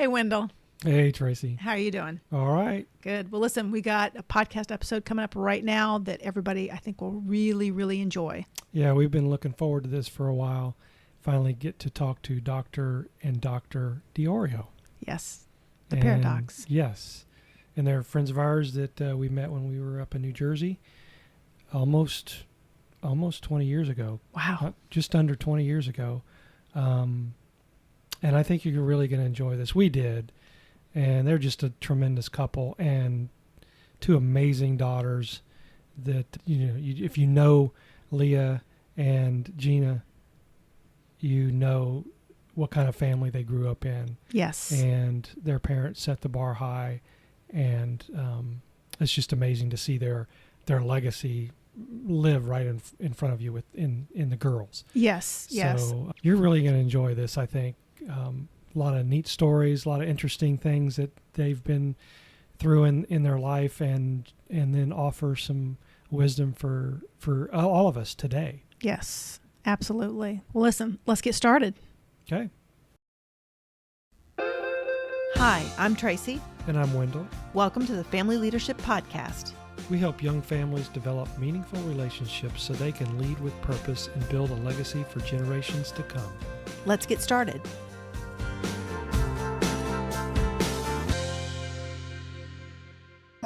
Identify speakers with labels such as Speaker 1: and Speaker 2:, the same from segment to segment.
Speaker 1: Hey, Wendell.
Speaker 2: Hey, Tracy.
Speaker 1: How are you doing?
Speaker 2: All right.
Speaker 1: Good. Well, listen, we got a podcast episode coming up right now that everybody, I think, will really, really enjoy.
Speaker 2: Yeah, we've been looking forward to this for a while. Finally get to talk to Dr. and Dr. Diorio.
Speaker 1: Yes, the paradox.
Speaker 2: Yes. And they're friends of ours that we met when we were up in New Jersey almost 20 years ago.
Speaker 1: Wow.
Speaker 2: Just under 20 years ago. And I think you're really going to enjoy this. We did. And they're just a tremendous couple and two amazing daughters that, if you know Leah and Gina, you know what kind of family they grew up in.
Speaker 1: Yes.
Speaker 2: And their parents set the bar high. And it's just amazing to see their legacy live right in front of you in the girls.
Speaker 1: Yes. Yes.
Speaker 2: So you're really going to enjoy this, I think. A lot of neat stories, a lot of interesting things that they've been through in their life, and then offer some wisdom for all of us today.
Speaker 1: Yes, absolutely. Well, listen, let's get started.
Speaker 2: Okay.
Speaker 3: Hi, I'm Tracy.
Speaker 2: And I'm Wendell.
Speaker 3: Welcome to the Family Leadership Podcast.
Speaker 2: We help young families develop meaningful relationships so they can lead with purpose and build a legacy for generations to come.
Speaker 3: Let's get started.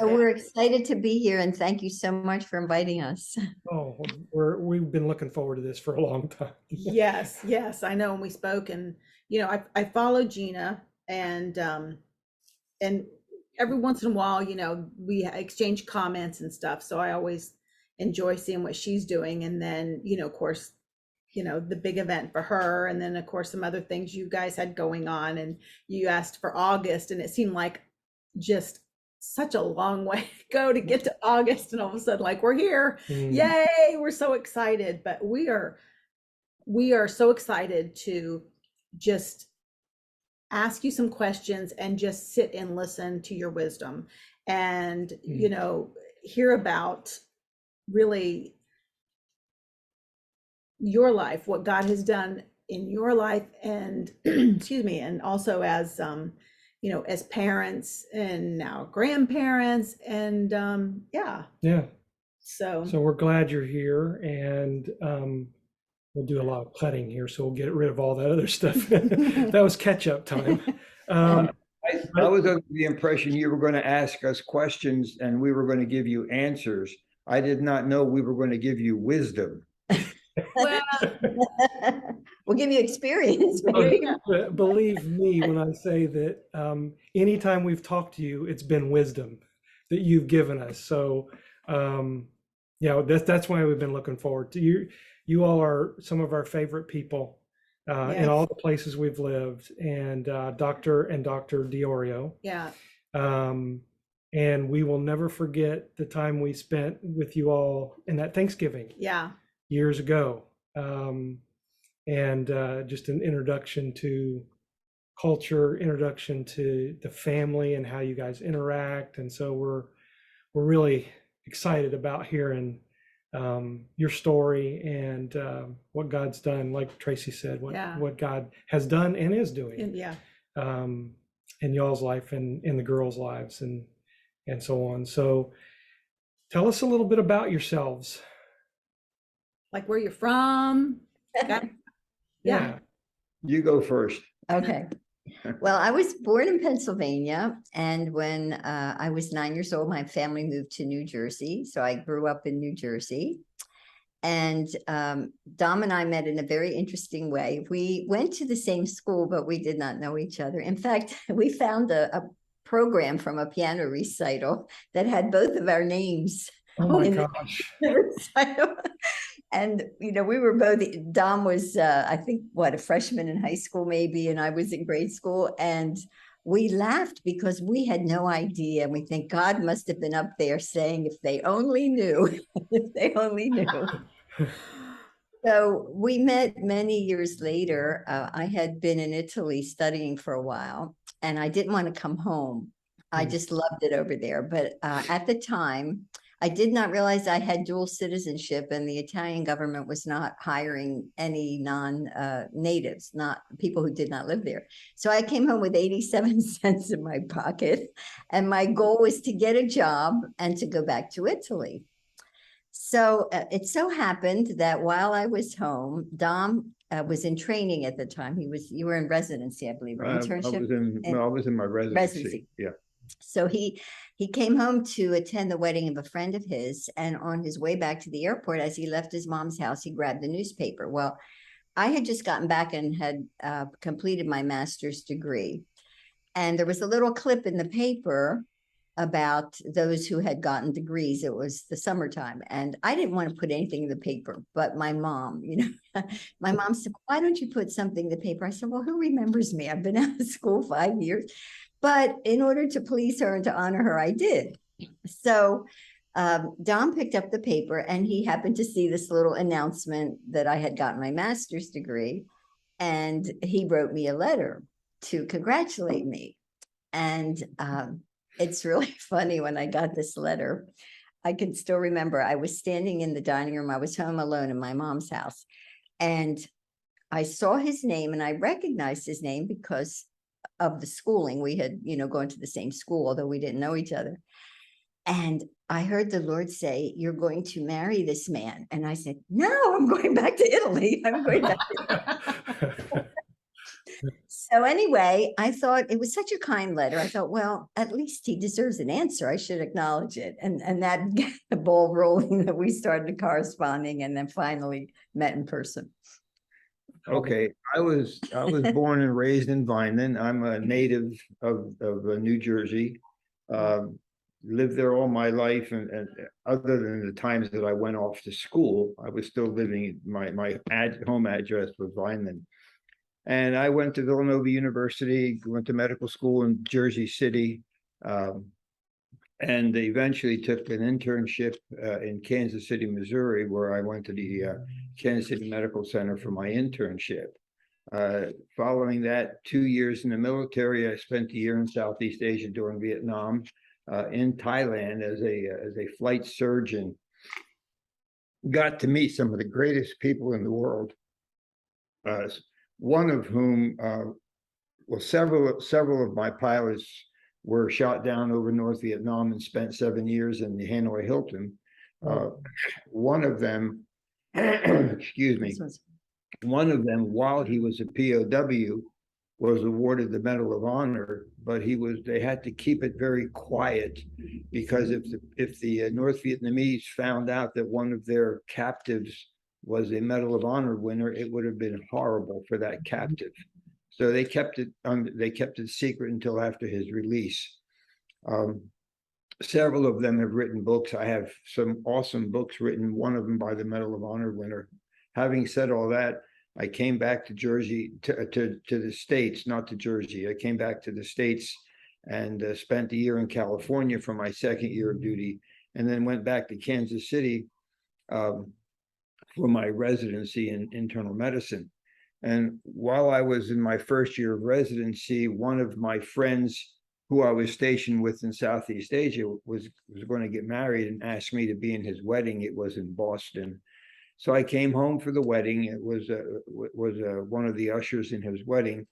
Speaker 4: We're excited to be here, and thank you so much for inviting us.
Speaker 2: Oh, we've been looking forward to this for a long time.
Speaker 5: Yes, I know. When we spoke, and I follow Gina, and every once in a while, we exchange comments and stuff. So I always enjoy seeing what she's doing, and then of course, the big event for her, and then of course some other things you guys had going on, and you asked for August, and it seemed like just such a long way to go to get to August, and all of a sudden, like, we're here. Yay, we're so excited. But we are so excited to just ask you some questions and just sit and listen to your wisdom, and hear about really your life, what God has done in your life, and excuse me, and also as as parents and now grandparents, and yeah. So
Speaker 2: we're glad you're here, and we'll do a lot of cutting here, so we'll get rid of all that other stuff. That was catch-up time.
Speaker 6: I was under the impression you were going to ask us questions and we were going to give you answers. I did not know we were going to give you wisdom.
Speaker 4: Well, we'll give you experience.
Speaker 2: Believe me when I say that anytime we've talked to you, it's been wisdom that you've given us. So that's why we've been looking forward to you. You all are some of our favorite people in all the places we've lived, and Dr. Diorio.
Speaker 5: Yeah.
Speaker 2: And we will never forget the time we spent with you all in that Thanksgiving.
Speaker 5: Yeah.
Speaker 2: Years ago. And just an introduction to culture, introduction to the family and how you guys interact. And so we're really excited about hearing your story and what God's done, like Tracy said, what God has done and is doing in y'all's life and in the girls' lives and so on. So tell us a little bit about yourselves.
Speaker 5: Like where you're from. Yeah.
Speaker 6: You go first.
Speaker 4: Okay. Well, I was born in Pennsylvania, and when I was 9 years old, my family moved to New Jersey. So I grew up in New Jersey. And Dom and I met in a very interesting way. We went to the same school, but we did not know each other. In fact, we found a program from a piano recital that had both of our names.
Speaker 2: Oh my gosh.
Speaker 4: And, we were both, Dom was, I think, a freshman in high school, maybe, and I was in grade school. And we laughed because we had no idea. And we think God must have been up there saying, if they only knew, if they only knew. So we met many years later. I had been in Italy studying for a while, and I didn't want to come home. I just loved it over there. But at the time, I did not realize I had dual citizenship, and the Italian government was not hiring any non-natives, not people who did not live there. So I came home with 87 cents in my pocket, and my goal was to get a job and to go back to Italy. So it so happened that while I was home, Dom was in training at the time. You were in residency, I believe, or internship.
Speaker 6: I was in my residency. Yeah.
Speaker 4: So he came home to attend the wedding of a friend of his, and on his way back to the airport, as he left his mom's house, he grabbed the newspaper. Well, I had just gotten back and had completed my master's degree, and there was a little clip in the paper about those who had gotten degrees. It was the summertime, and I didn't want to put anything in the paper, but my mom, my mom said, "Why don't you put something in the paper?" I said, "Well, who remembers me? I've been out of school 5 years." But in order to please her and to honor her, I did. So Dom picked up the paper, and he happened to see this little announcement that I had gotten my master's degree, and he wrote me a letter to congratulate me. And it's really funny, when I got this letter, I can still remember I was standing in the dining room. I was home alone in my mom's house, and I saw his name, and I recognized his name because of the schooling. We had, gone to the same school, although we didn't know each other. And I heard the Lord say, "You're going to marry this man." And I said, "No, I'm going back to Italy. I'm going back to Italy." So anyway, I thought it was such a kind letter. I thought, well, at least he deserves an answer. I should acknowledge it. And that got the ball rolling, that we started corresponding and then finally met in person.
Speaker 6: Okay, I was born and raised in Vineland. I'm a native of New Jersey. Lived there all my life, and other than the times that I went off to school, I was still living. My home address was Vineland, and I went to Villanova University. Went to medical school in Jersey City, and eventually took an internship in Kansas City, Missouri, where I went to the Kansas City Medical Center for my internship. Following that, 2 years in the military, I spent a year in Southeast Asia during Vietnam, in Thailand as a flight surgeon. Got to meet some of the greatest people in the world. One of whom, several of my pilots were shot down over North Vietnam and spent 7 years in the Hanoi Hilton. One of them, excuse me, one of them, while he was a POW, was awarded the Medal of Honor, but they had to keep it very quiet, because if the North Vietnamese found out that one of their captives was a Medal of Honor winner, it would have been horrible for that captive. So they kept it secret until after his release. Several of them have written books. I have some awesome books written, one of them by the Medal of Honor winner. Having said all that, I came back to Jersey, to the States, not to Jersey. I came back to the States and spent a year in California for my second year of duty, and then went back to Kansas City for my residency in internal medicine. And while I was in my first year of residency, one of my friends who I was stationed with in Southeast Asia was going to get married and asked me to be in his wedding. It was in Boston. So I came home for the wedding. It was one of the ushers in his wedding.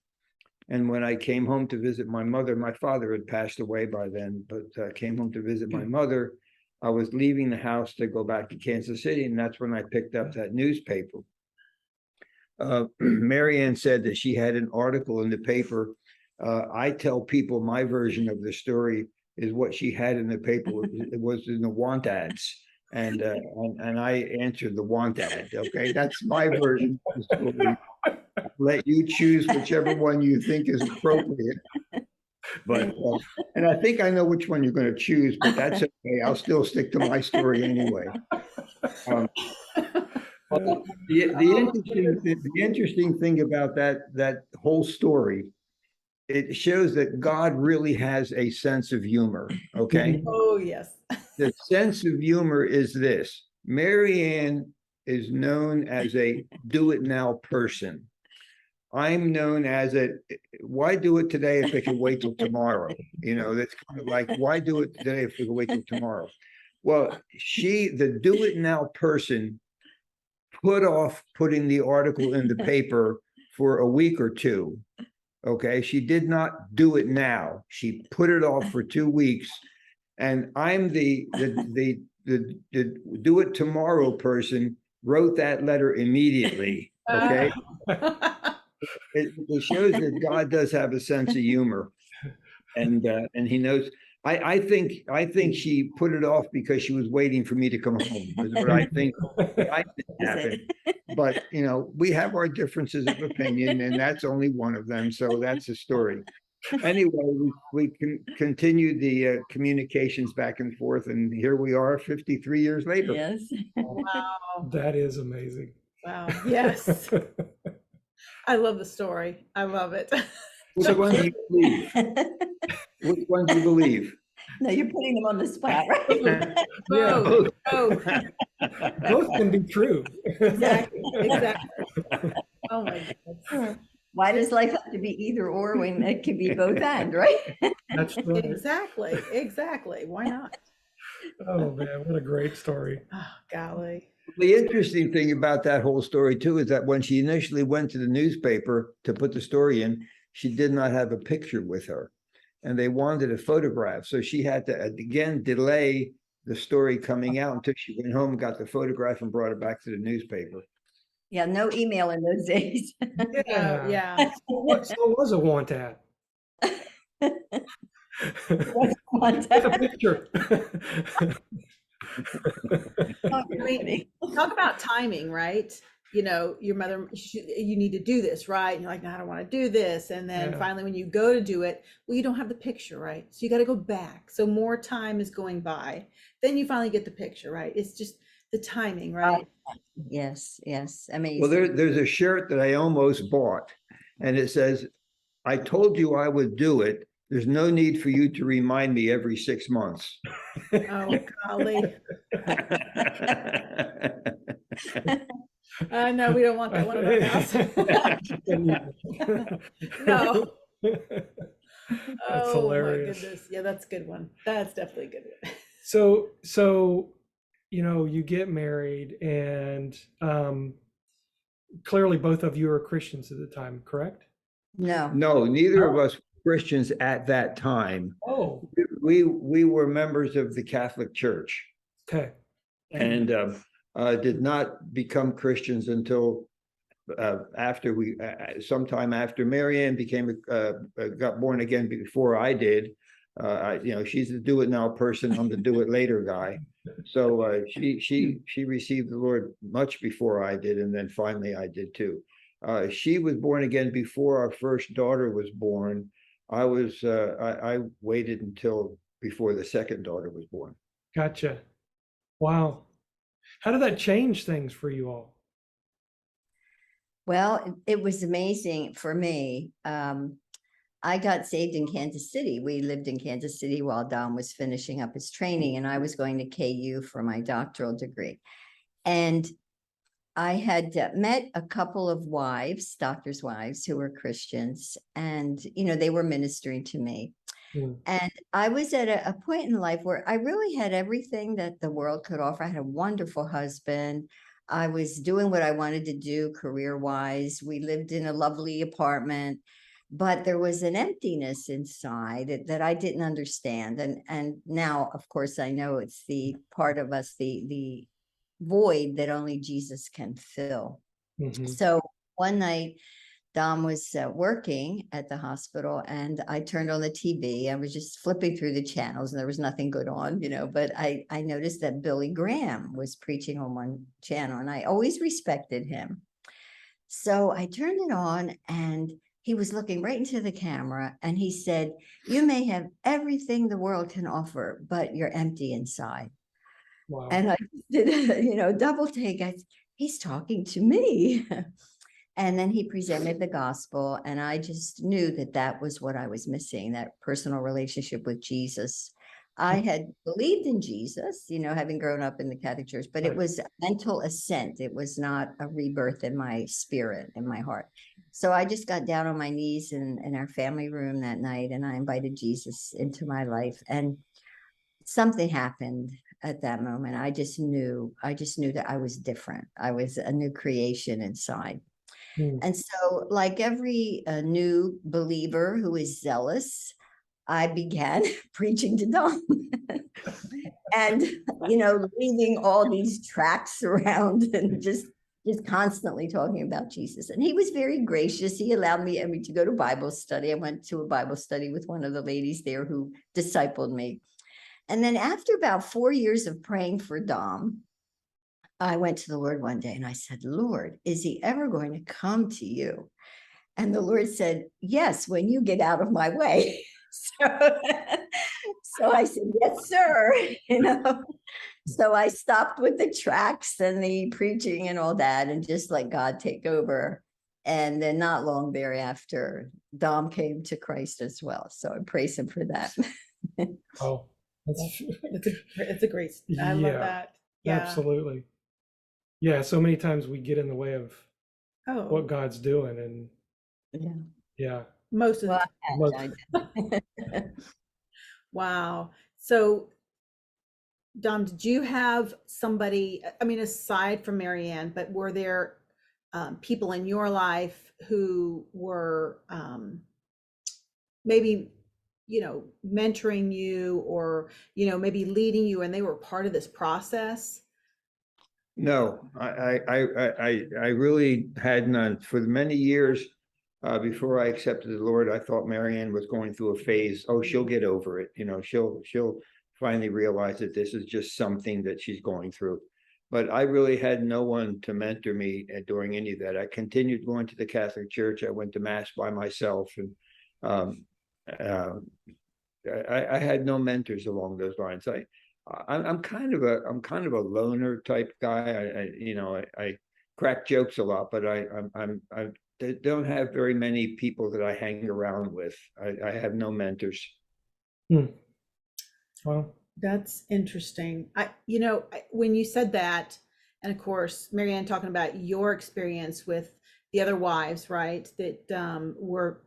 Speaker 6: And when I came home to visit my mother, my father had passed away by then, but came home to visit my mother. I was leaving the house to go back to Kansas City, and that's when I picked up that newspaper. MaryAnn said that she had an article in the paper. I tell people my version of the story is what she had in the paper. It was in the want ads, and I answered the want ad. Okay, that's my version of the story. I'll let you choose whichever one you think is appropriate. But and I think I know which one you're going to choose, but that's okay. I'll still stick to my story anyway. The interesting thing about that whole story, it shows that God really has a sense of humor. Okay.
Speaker 5: Oh, yes.
Speaker 6: The sense of humor is this: MaryAnn is known as a do it now person. I'm known as why do it today if it can wait till tomorrow? That's kind of like, why do it today if it can wait till tomorrow? Well, the do it now person put off putting the article in the paper for a week or two. Okay, she did not do it now. She put it off for 2 weeks, and I'm the do it tomorrow person. Wrote that letter immediately. Okay, it shows that God does have a sense of humor, and He knows. I think she put it off because she was waiting for me to come home. Is what I think happened. But we have our differences of opinion, and that's only one of them. So that's a story. Anyway, we can continue the communications back and forth, and here we are 53 years later.
Speaker 4: Yes.
Speaker 5: Wow.
Speaker 2: That is amazing.
Speaker 5: Wow. Yes. I love the story. I love it.
Speaker 6: Which one do you believe? Which one do you believe?
Speaker 4: No, you're putting them on the spot, right?
Speaker 5: Both. Both.
Speaker 2: Both can be true.
Speaker 5: Exactly. Oh my goodness.
Speaker 4: Why does life have to be either or when it can be both and, right?
Speaker 2: That's right.
Speaker 5: Exactly. Why not?
Speaker 2: Oh man, what a great story.
Speaker 5: Oh, golly.
Speaker 6: The interesting thing about that whole story too is that when she initially went to the newspaper to put the story in, she did not have a picture with her, and they wanted a photograph. So she had to again delay the story coming out until she went home, got the photograph, and brought it back to the newspaper.
Speaker 4: Yeah, no email in those days.
Speaker 5: Yeah.
Speaker 2: So it was a want ad.
Speaker 4: Want
Speaker 2: With a
Speaker 4: that?
Speaker 2: picture.
Speaker 4: Oh, you're kidding.
Speaker 5: Talk about timing, right? Your mother, you need to do this, right? And you're like, no, I don't want to do this. And then
Speaker 2: Yeah.
Speaker 5: finally, when you go to do it, well, you don't have the picture, right? So you got to go back. So more time is going by. Then you finally get the picture, right? It's just the timing, right?
Speaker 4: Yes, amazing.
Speaker 6: Well, there's a shirt that I almost bought, and it says, "I told you I would do it. There's no need for you to remind me every 6 months."
Speaker 5: Oh, golly. No, we don't want that one in our house. No.
Speaker 2: That's
Speaker 5: Oh,
Speaker 2: hilarious.
Speaker 5: my goodness. Yeah, that's a good one. That's definitely a good one.
Speaker 2: So you get married, and clearly both of you are Christians at the time, correct?
Speaker 4: No.
Speaker 6: No, neither of us were Christians at that time.
Speaker 2: Oh,
Speaker 6: We were members of the Catholic Church,
Speaker 2: okay.
Speaker 6: and did not become Christians until after sometime after MaryAnn got born again before I did. She's the do it now person. I'm the do it later guy. So she received the Lord much before I did, and then finally I did too. She was born again before our first daughter was born. I waited until before the second daughter was born.
Speaker 2: Gotcha. Wow. How did that change things for you all?
Speaker 4: Well, it was amazing for me. I got saved in Kansas City. We lived in Kansas City while Dom was finishing up his training, and I was going to KU for my doctoral degree. And I had met a couple of doctors' wives who were Christians, and, they were ministering to me. And I was at a point in life where I really had everything that the world could offer. I had a wonderful husband. I was doing what I wanted to do career-wise. We lived in a lovely apartment, but there was an emptiness inside that I didn't understand. And now, of course, I know it's the part of us, the void that only Jesus can fill.
Speaker 2: Mhm.
Speaker 4: So one night, Dom was working at the hospital, and I turned on the TV. I was just flipping through the channels, and there was nothing good on, but I noticed that Billy Graham was preaching on one channel, and I always respected him. So I turned it on, and he was looking right into the camera, and he said, "You may have everything the world can offer, but you're empty inside."
Speaker 2: Wow.
Speaker 4: And I did a, double take. He's talking to me. And then he presented the gospel, and I just knew that was what I was missing, that personal relationship with Jesus. I had believed in Jesus, having grown up in the Catholic Church, but it was a mental assent. It was not a rebirth in my spirit, in my heart. So I just got down on my knees in our family room that night, and I invited Jesus into my life, and something happened. at that moment. I just knew that I was different. I was a new creation inside. And so, like every new believer who is zealous, I began preaching to Dom and, leaving all these tracts around and just constantly talking about Jesus. And he was very gracious. He allowed me to go to Bible study. I went to a Bible study with one of the ladies there who discipled me. And then after about 4 years of praying for Dom, I went to the Lord one day and I said, Lord, is he ever going to come to you? And the Lord said, yes, when you get out of my way. So I said, yes, sir. So I stopped with the tracts and the preaching and all that and just let God take over. And then not long thereafter, Dom came to Christ as well. So I praise him for that.
Speaker 2: Oh,
Speaker 5: It's a great, I love
Speaker 2: Yeah,
Speaker 5: that. Yeah.
Speaker 2: absolutely. Yeah, so many times we get in the way of
Speaker 5: Oh,
Speaker 2: what God's doing, and
Speaker 4: Yeah.
Speaker 2: yeah,
Speaker 5: most of the
Speaker 4: Well,
Speaker 5: time.
Speaker 4: I-
Speaker 5: Wow. So, Dom, did you have somebody, I mean, aside from MaryAnn, but were there people in your life who were maybe, mentoring you or, maybe leading you and they were part of this process?
Speaker 6: No, I really had none. For the many years before I accepted the Lord, I thought MaryAnn was going through a phase. Oh, she'll get over it. She'll finally realize that this is just something that she's going through. But I really had no one to mentor me during any of that. I continued going to the Catholic Church. I went to Mass by myself, and I had no mentors along those lines. I'm kind of a loner type guy. I crack jokes a lot, but I don't have very many people that I hang around with. I have no mentors.
Speaker 2: well,
Speaker 5: That's interesting. When you said that, and of course, MaryAnn talking about your experience with the other wives, right? That were,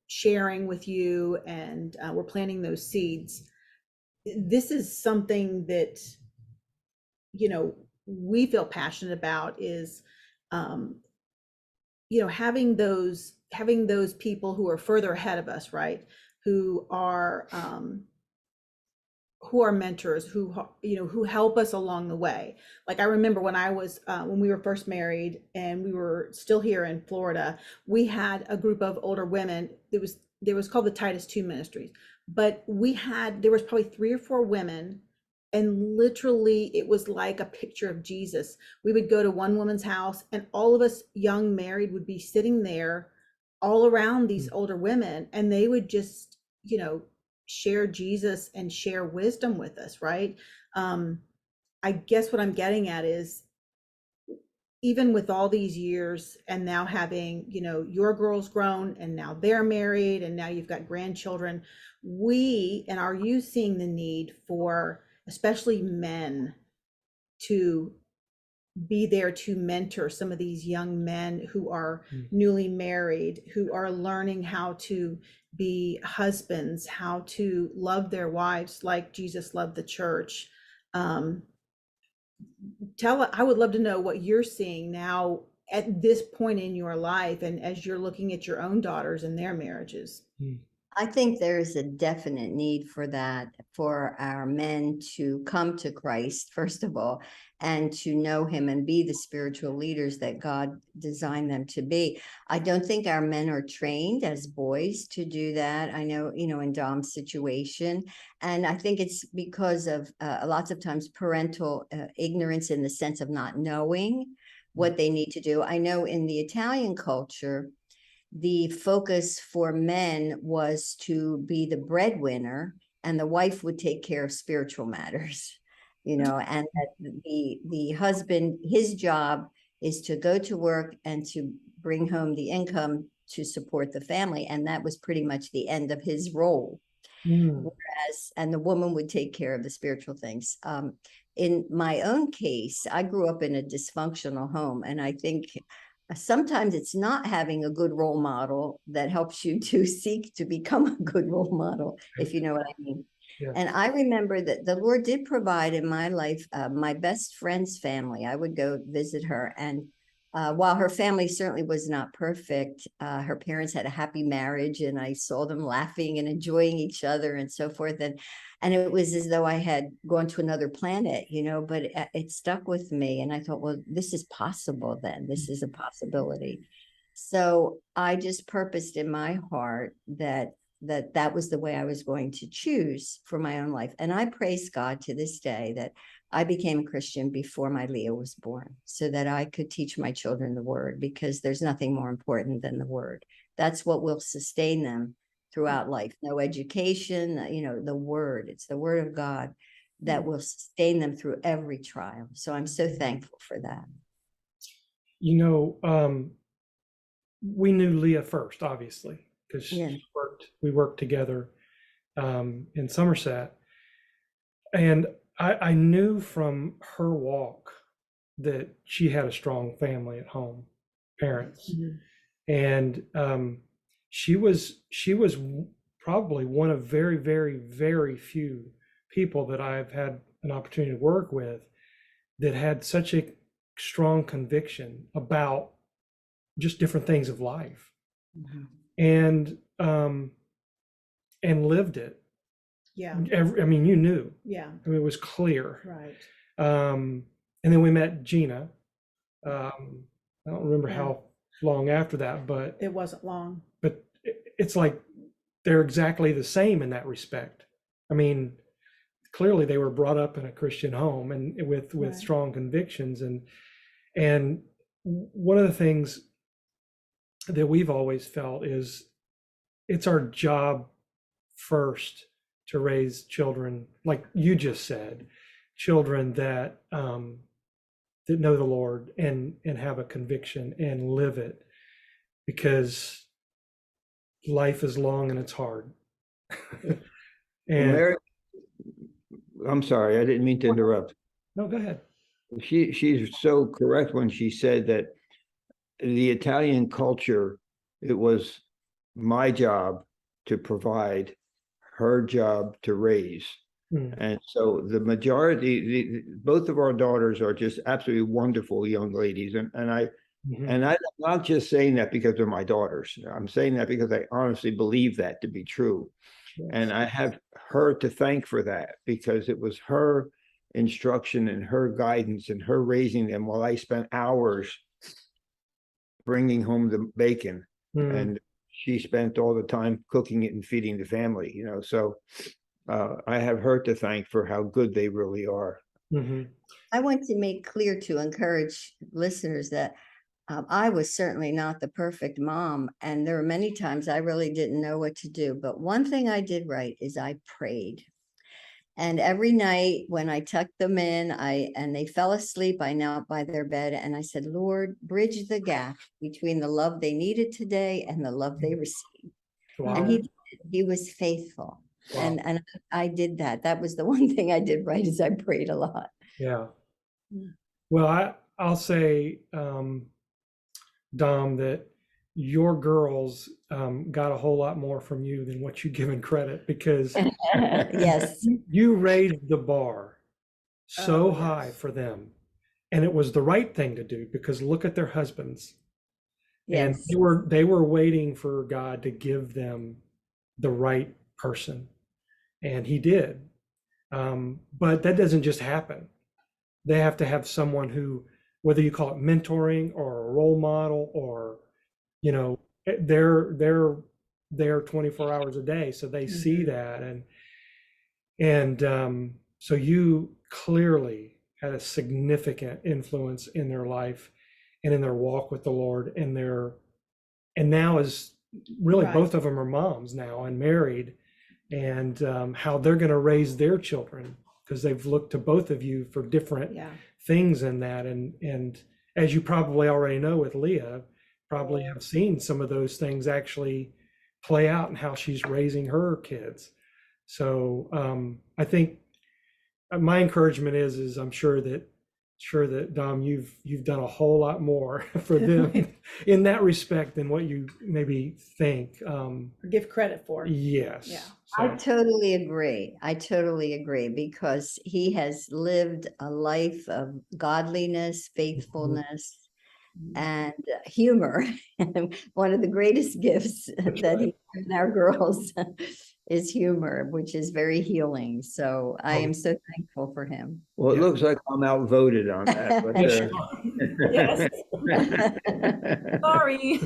Speaker 5: sharing with you and we're planting those seeds. This is something that, we feel passionate about is, having those people who are further ahead of us, right? Who are mentors, who help us along the way. Like I remember when we were first married and we were still here in Florida, we had a group of older women. There was called the Titus 2 Ministries, but there was probably 3 or 4 women, and literally it was like a picture of Jesus. We would go to one woman's house and all of us young married would be sitting there all around these older women, and they would just, share Jesus and share wisdom with us, right? I guess what I'm getting at is, even with all these years and now having, your girls grown and now they're married and now you've got grandchildren, are you seeing the need for especially men to be there to mentor some of these young men who are newly married, who are learning how to be husbands, how to love their wives like Jesus loved the church? I would love to know what you're seeing now at this point in your life and as you're looking at your own daughters and their marriages.
Speaker 4: I think there's a definite need for that, for our men to come to Christ, first of all, and to know him and be the spiritual leaders that God designed them to be. I don't think our men are trained as boys to do that. I know, in Dom's situation, and I think it's because of lots of times parental ignorance in the sense of not knowing what they need to do. I know in the Italian culture, the focus for men was to be the breadwinner and the wife would take care of spiritual matters, and that the husband, his job is to go to work and to bring home the income to support the family. And that was pretty much the end of his role. And the woman would take care of the spiritual things. In my own case, I grew up in a dysfunctional home, and I think sometimes it's not having a good role model that helps you to seek to become a good role model, if you know what I mean.
Speaker 2: Yeah.
Speaker 4: And I remember that the Lord did provide in my life, my best friend's family. I would go visit her, and while her family certainly was not perfect, her parents had a happy marriage, and I saw them laughing and enjoying each other and so forth. And it was as though I had gone to another planet, but it stuck with me. And I thought, well, this is possible then. This is a possibility. So I just purposed in my heart that was the way I was going to choose for my own life. And I praise God to this day that I became a Christian before my Leah was born, so that I could teach my children the word, because there's nothing more important than the word. That's what will sustain them throughout life. No education, the word. It's the word of God that will sustain them through every trial. So I'm so thankful for that.
Speaker 2: We knew Leah first, obviously, because
Speaker 4: Yeah.
Speaker 2: we worked together in Somerset. And I knew from her walk that she had a strong family at home, parents. And she was probably one of very, very, very few people that I've had an opportunity to work with that had such a strong conviction about just different things of life, and lived it.
Speaker 5: Yeah.
Speaker 2: I mean, you knew.
Speaker 5: Yeah.
Speaker 2: I mean, it was clear.
Speaker 5: Right.
Speaker 2: And then we met Gina. I don't remember how long after that, but
Speaker 5: It wasn't long.
Speaker 2: But it's like they're exactly the same in that respect. I mean, clearly they were brought up in a Christian home and with
Speaker 5: Right.
Speaker 2: strong convictions. And one of the things that we've always felt is it's our job first to raise children, like you just said, children that that know the Lord and have a conviction and live it, because life is long and it's hard. And
Speaker 6: Mary, I'm sorry, I didn't mean to interrupt.
Speaker 2: no, go ahead.
Speaker 6: She's so correct when she said that the Italian culture, it was my job to provide, her job to raise. And so the majority, both of our daughters are just absolutely wonderful young ladies. And I'm not just saying that because they're my daughters. I'm saying that because I honestly believe that to be true.
Speaker 2: Yes.
Speaker 6: And I have her to thank for that, because it was her instruction and her guidance and her raising them while I spent hours bringing home the bacon. And she spent all the time cooking it and feeding the family, so I have her to thank for how good they really are.
Speaker 4: I want to make clear to encourage listeners that I was certainly not the perfect mom, and there were many times I really didn't know what to do. But one thing I did right is I prayed. And every night when I tucked them in, and they fell asleep, I knelt by their bed and I said, Lord, bridge the gap between the love they needed today and the love they received.
Speaker 2: Wow.
Speaker 4: And he was faithful.
Speaker 2: Wow.
Speaker 4: And I did that. That was the one thing I did right, is I prayed a lot.
Speaker 2: Yeah. Well, I'll say, Dom, that your girls got a whole lot more from you than what you given credit, because
Speaker 4: Yes.
Speaker 2: you raised the bar so high for them, and it was the right thing to do, because look at their husbands.
Speaker 4: Yes.
Speaker 2: And they were waiting for God to give them the right person, and he did. But that doesn't just happen. They have to have someone who, whether you call it mentoring or a role model, or they're there 24 hours a day, so they see that. And so you clearly had a significant influence in their life and in their walk with the Lord, and now is really, both of them are moms now and married, and how they're going to raise their children, because they've looked to both of you for different things in that. And as you probably already know with Leah, probably have seen some of those things actually play out in how she's raising her kids. So I think my encouragement is I'm sure that sure that Dom, you've done a whole lot more for them in that respect than what you maybe think.
Speaker 5: Or give credit for.
Speaker 2: Yes.
Speaker 5: Yeah.
Speaker 4: I
Speaker 2: So,
Speaker 4: totally agree. I totally agree because he has lived a life of godliness, faithfulness, and humor. One of the greatest gifts
Speaker 2: That's
Speaker 4: that
Speaker 2: right.
Speaker 4: he's given our girls is humor, which is very healing. So I am so thankful for him.
Speaker 6: Well, it
Speaker 2: Yeah.
Speaker 6: looks like I'm outvoted on that, but
Speaker 2: Yes, you
Speaker 5: Yes. Sorry.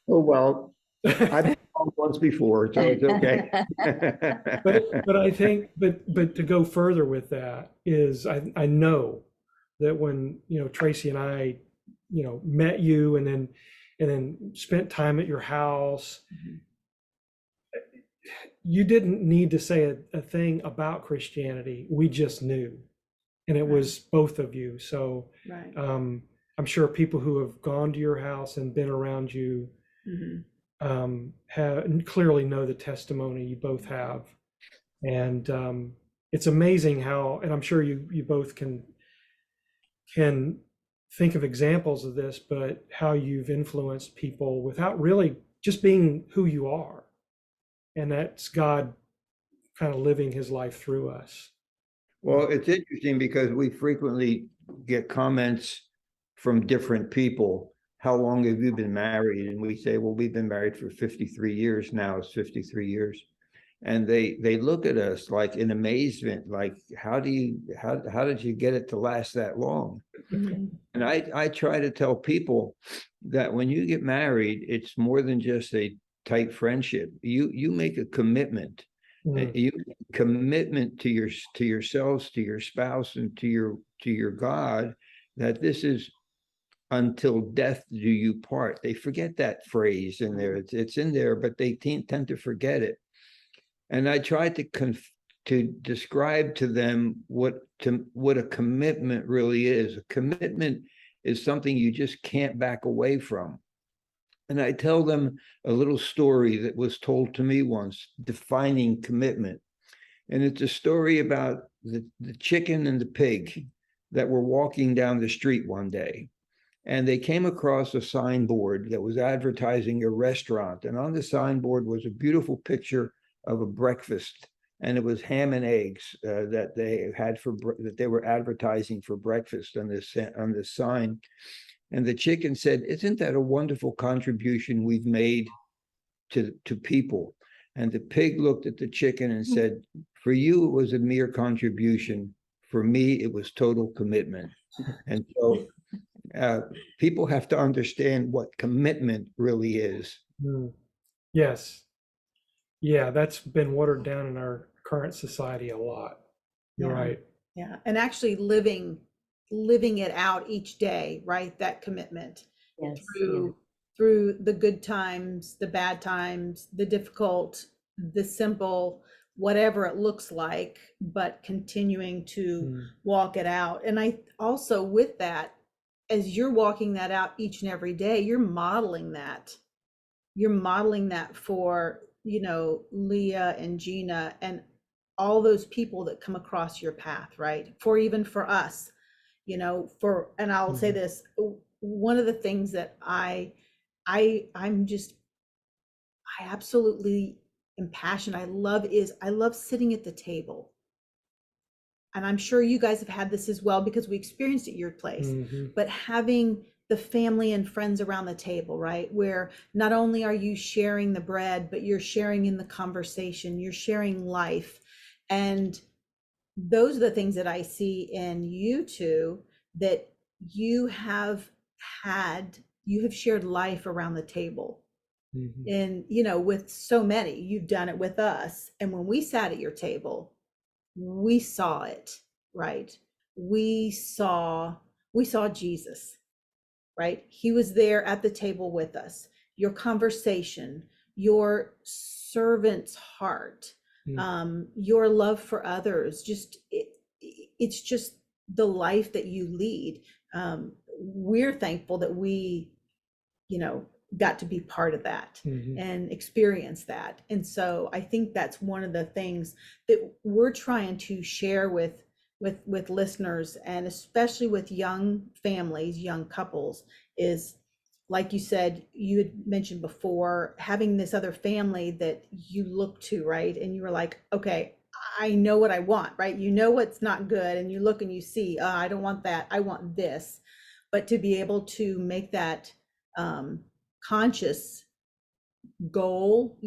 Speaker 6: oh, well, I've
Speaker 2: are.
Speaker 6: been wrong once before, so it's okay.
Speaker 2: But I think, but to go further with that is I know that when, Tracy and I, met you and then spent time at your house, you didn't need to say a thing about Christianity. We just knew, and it was both of you. So
Speaker 5: Right.
Speaker 2: I'm sure people who have gone to your house and been around you have clearly know the testimony you both have. And it's amazing how, and I'm sure you both can think of examples of this, but how you've influenced people without really just being who you are. And that's God kind of living his life through us.
Speaker 6: Well, it's interesting because we frequently get comments from different people. How long have you been married? And we say, well, we've been married for 53 years now. It's 53 years. And they look at us like in amazement, like, how did you get it to last that long? And I try to tell people that when you get married, it's more than just a tight friendship. You make a commitment. You make a commitment to yourselves, to your spouse, and to your God, that this is until death do you part. They forget that phrase in there. It's in there, but they tend to forget it. And I tried to describe to them what a commitment really is. A commitment is something you just can't back away from. And I tell them a little story that was told to me once, defining commitment. And it's a story about the chicken and the pig that were walking down the street one day. And they came across a signboard that was advertising a restaurant. And on the signboard was a beautiful picture of a breakfast, and it was ham and eggs that they were advertising for breakfast on this sign. And the chicken said, "Isn't that a wonderful contribution we've made to people?" And the pig looked at the chicken and said, "For you, it was a mere contribution. For me, it was total commitment." And so people have to understand what commitment really is.
Speaker 2: Yes. Yeah, that's been watered down in our current society a lot. You're right.
Speaker 5: Yeah. And actually living it out each day, right? That commitment through the good times, the bad times, the difficult, the simple, whatever it looks like, but continuing to walk it out. And I also, with that, as you're walking that out each and every day, you're modeling that. You're modeling that for, Leah and Gina and all those people that come across your path, right? Even for us, and I'll say this, one of the things that I absolutely am passionate. I love sitting at the table. And I'm sure you guys have had this as well because we experienced it at your place, but having the family and friends around the table, right? Where not only are you sharing the bread, but you're sharing in the conversation, you're sharing life. And those are the things that I see in you two, that you have shared life around the table. And, with so many, you've done it with us. And when we sat at your table, we saw it, right? We saw Jesus, right? He was there at the table with us. Your conversation, your servant's heart, your love for others, it's just the life that you lead. We're thankful that we, got to be part of that and experience that. And so I think that's one of the things that we're trying to share with with listeners, and especially with young families, young couples, is, like you said, you had mentioned before, having this other family that you look to, right? And you were like, okay, I know what I want, right? You know what's not good, and you look and you see, I don't want that, I want this. But to be able to make that conscious goal,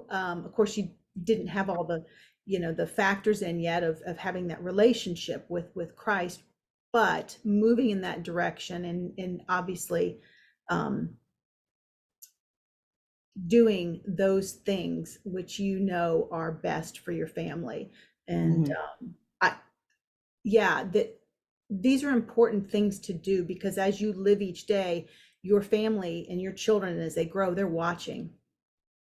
Speaker 5: of course you didn't have all the, the factors in yet of having that relationship with Christ, but moving in that direction, and obviously doing those things which are best for your family. And that these are important things to do, because as you live each day, your family and your children, as they grow, they're watching.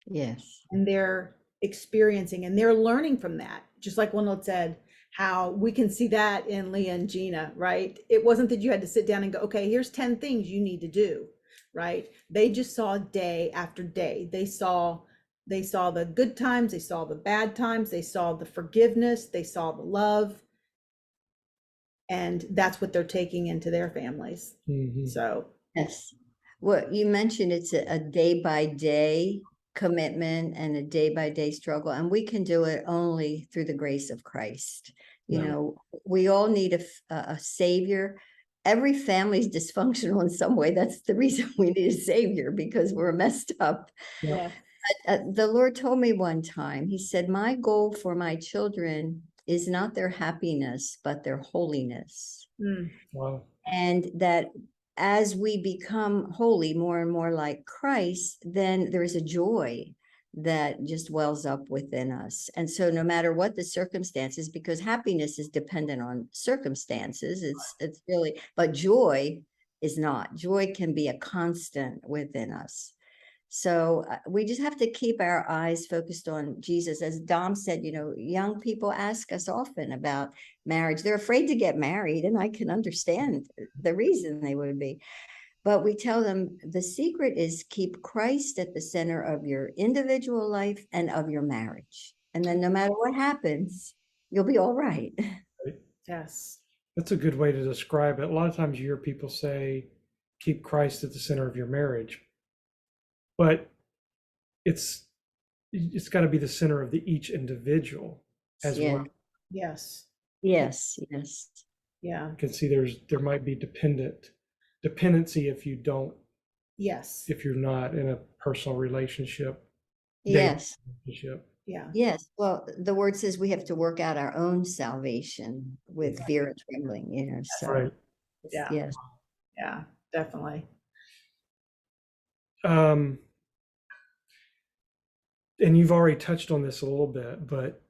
Speaker 4: Yes.
Speaker 5: And they're experiencing and they're learning from that. Just like Winald said, how we can see that in Leah and Gina, right? It wasn't that you had to sit down and go, okay, here's 10 things you need to do, right? They just saw day after day. They saw the good times, they saw the bad times, they saw the forgiveness, they saw the love. And that's what they're taking into their families. So
Speaker 4: yes, well, you mentioned it's a day by day commitment and a day by day struggle, and we can do it only through the grace of Christ. We all need a savior. Every family is dysfunctional in some way. That's the reason we need a savior, because we're messed up.
Speaker 5: yeah.
Speaker 4: The Lord told me one time, he said, my goal for my children is not their happiness, but their holiness.
Speaker 2: Wow.
Speaker 4: And that as we become holy, more and more like Christ, then there's a joy that just wells up within us. And so no matter what the circumstances, because happiness is dependent on circumstances, it's really, but joy is not. Joy can be a constant within us. So we just have to keep our eyes focused on Jesus. As Dom said, young people ask us often about marriage. They're afraid to get married, and I can understand the reason they would be. But we tell them the secret is keep Christ at the center of your individual life and of your marriage. And then no matter what happens, you'll be all right.
Speaker 5: Yes.
Speaker 2: That's a good way to describe it. A lot of times you hear people say, keep Christ at the center of your marriage. But it's got to be the center of each individual as well.
Speaker 5: Yes.
Speaker 4: Yes.
Speaker 5: Yeah.
Speaker 2: You can see there might be dependency if you don't.
Speaker 5: Yes.
Speaker 2: If you're not in a personal relationship.
Speaker 4: Yes.
Speaker 5: Yeah.
Speaker 4: Yes. Well, the word says we have to work out our own salvation with fear and trembling, so.
Speaker 2: Right.
Speaker 5: Yeah.
Speaker 4: Yes.
Speaker 5: Yeah, definitely.
Speaker 2: And you've already touched on this a little bit, but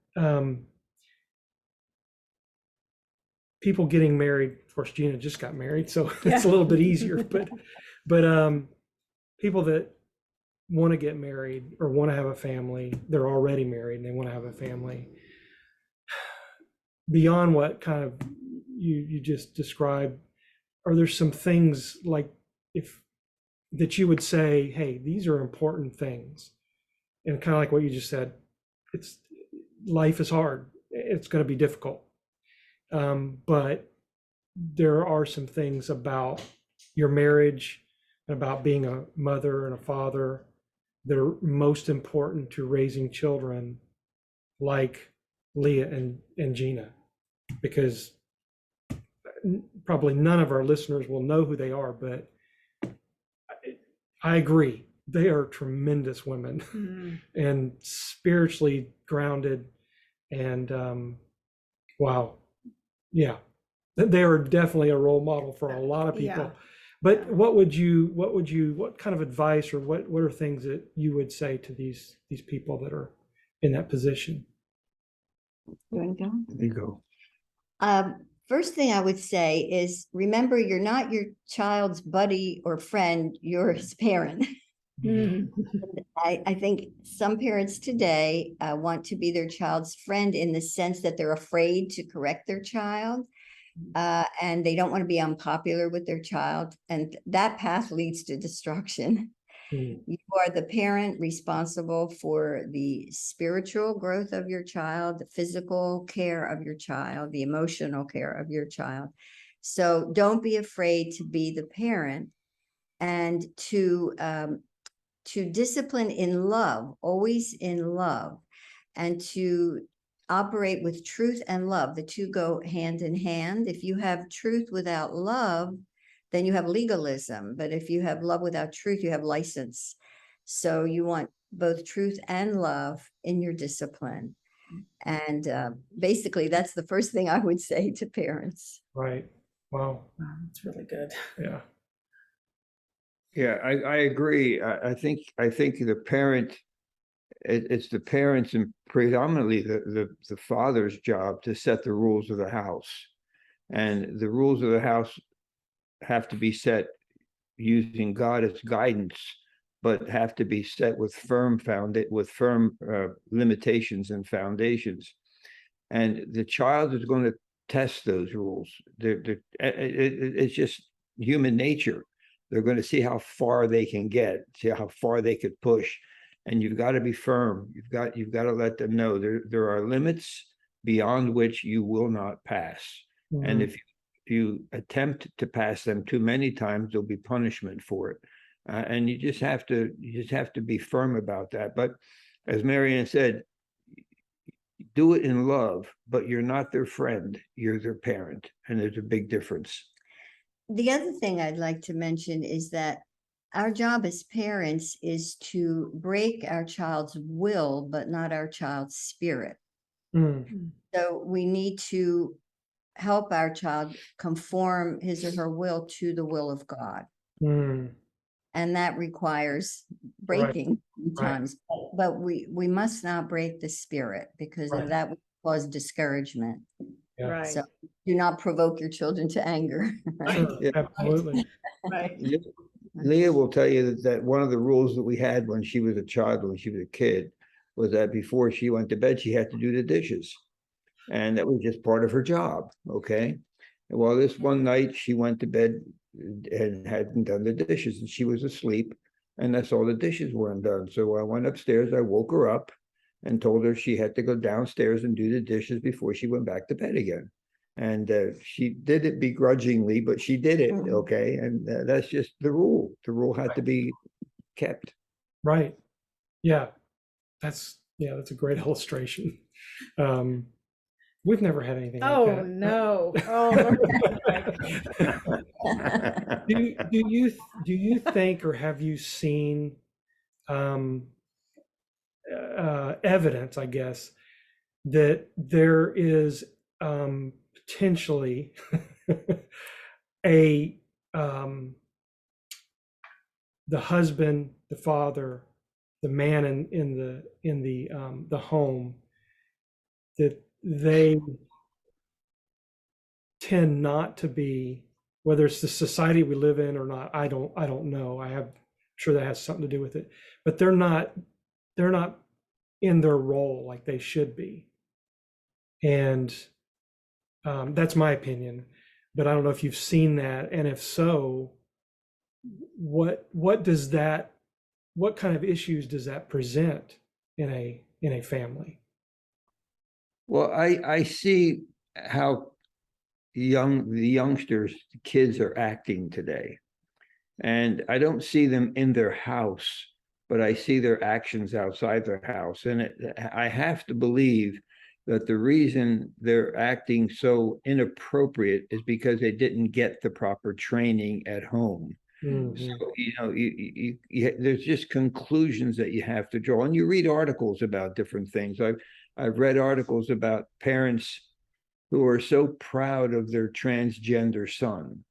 Speaker 2: people getting married, of course, Gina just got married, so it's a little bit easier, but people that want to get married or want to have a family, they're already married and they want to have a family. Beyond what kind of you just described, are there some things like that you would say, hey, these are important things? And kind of like what you just said, life is hard. It's going to be difficult. But there are some things about your marriage and about being a mother and a father that are most important to raising children like Leah and Gina, because probably none of our listeners will know who they are, but I agree. They are tremendous women and spiritually grounded, and wow. Yeah, they are definitely a role model for a lot of people.
Speaker 5: Yeah.
Speaker 2: But what kind of advice, or what are things that you would say to these people that are in that position?
Speaker 4: You want to go?
Speaker 6: There you go.
Speaker 4: First thing I would say is, remember, you're not your child's buddy or friend, you're his parent. I think some parents today want to be their child's friend in the sense that they're afraid to correct their child, and they don't want to be unpopular with their child, and that path leads to destruction.
Speaker 2: Mm.
Speaker 4: You are the parent responsible for the spiritual growth of your child, the physical care of your child, the emotional care of your child. So don't be afraid to be the parent, and to discipline in love, always in love, and to operate with truth and love. The two go hand in hand. If you have truth without love, then you have legalism. But if you have love without truth, you have license. So you want both truth and love in your discipline. And basically, that's the first thing I would say to parents.
Speaker 2: Right. Wow.
Speaker 5: That's really good.
Speaker 2: Yeah.
Speaker 6: Yeah, I agree. I think the parent, it's the parents and predominantly the father's job to set the rules of the house. And the rules of the house have to be set using God as guidance, but have to be set with firm limitations and foundations. And the child is going to test those rules. It's just human nature. They're going to see how far they can get, see how far they could push. And you've got to be firm. You've got to let them know there are limits beyond which you will not pass.
Speaker 2: Mm-hmm.
Speaker 6: And if you attempt to pass them too many times, there'll be punishment for it. And you just have to be firm about that. But as MaryAnn said, do it in love, but you're not their friend, you're their parent. And there's a big difference.
Speaker 4: The other thing I'd like to mention is that our job as parents is to break our child's will, but not our child's spirit.
Speaker 2: Mm.
Speaker 4: So we need to help our child conform his or her will to the will of God.
Speaker 2: Mm.
Speaker 4: And that requires breaking sometimes, but we must not break the spirit, because of that would cause discouragement.
Speaker 2: Yeah.
Speaker 5: Right.
Speaker 4: So do not provoke your children to anger.
Speaker 2: Sure,
Speaker 6: Yeah.
Speaker 2: absolutely.
Speaker 5: Right.
Speaker 6: Leah will tell you that one of the rules that we had when she was a child, when she was a kid, was that before she went to bed, she had to do the dishes. And that was just part of her job. Okay. And well, this one night she went to bed and hadn't done the dishes, and she was asleep, and that's all the dishes weren't done. So I went upstairs, I woke her up and told her she had to go downstairs and do the dishes before she went back to bed again. And she did it begrudgingly, but she did it. Okay. And that's just the rule. The rule had to be kept.
Speaker 2: Right. Yeah. That's a great illustration. We've never had anything like
Speaker 5: Oh,
Speaker 2: that.
Speaker 5: no. Oh,
Speaker 2: Do you think, or have you seen evidence, I guess, that there is potentially the husband, the father, the man in the home, that they tend not to be, whether it's the society we live in or not, I don't know. I'm sure that has something to do with it, but they're not in their role like they should be. And that's my opinion, but I don't know if you've seen that. And if so, what kind of issues does that present in a family?
Speaker 6: Well, I see how the youngsters, the kids are acting today. And I don't see them in their house, but I see their actions outside their house. And I have to believe that the reason they're acting so inappropriate is because they didn't get the proper training at home. Mm-hmm. So, you there's just conclusions that you have to draw. And you read articles about different things. I've read articles about parents who are so proud of their transgender son.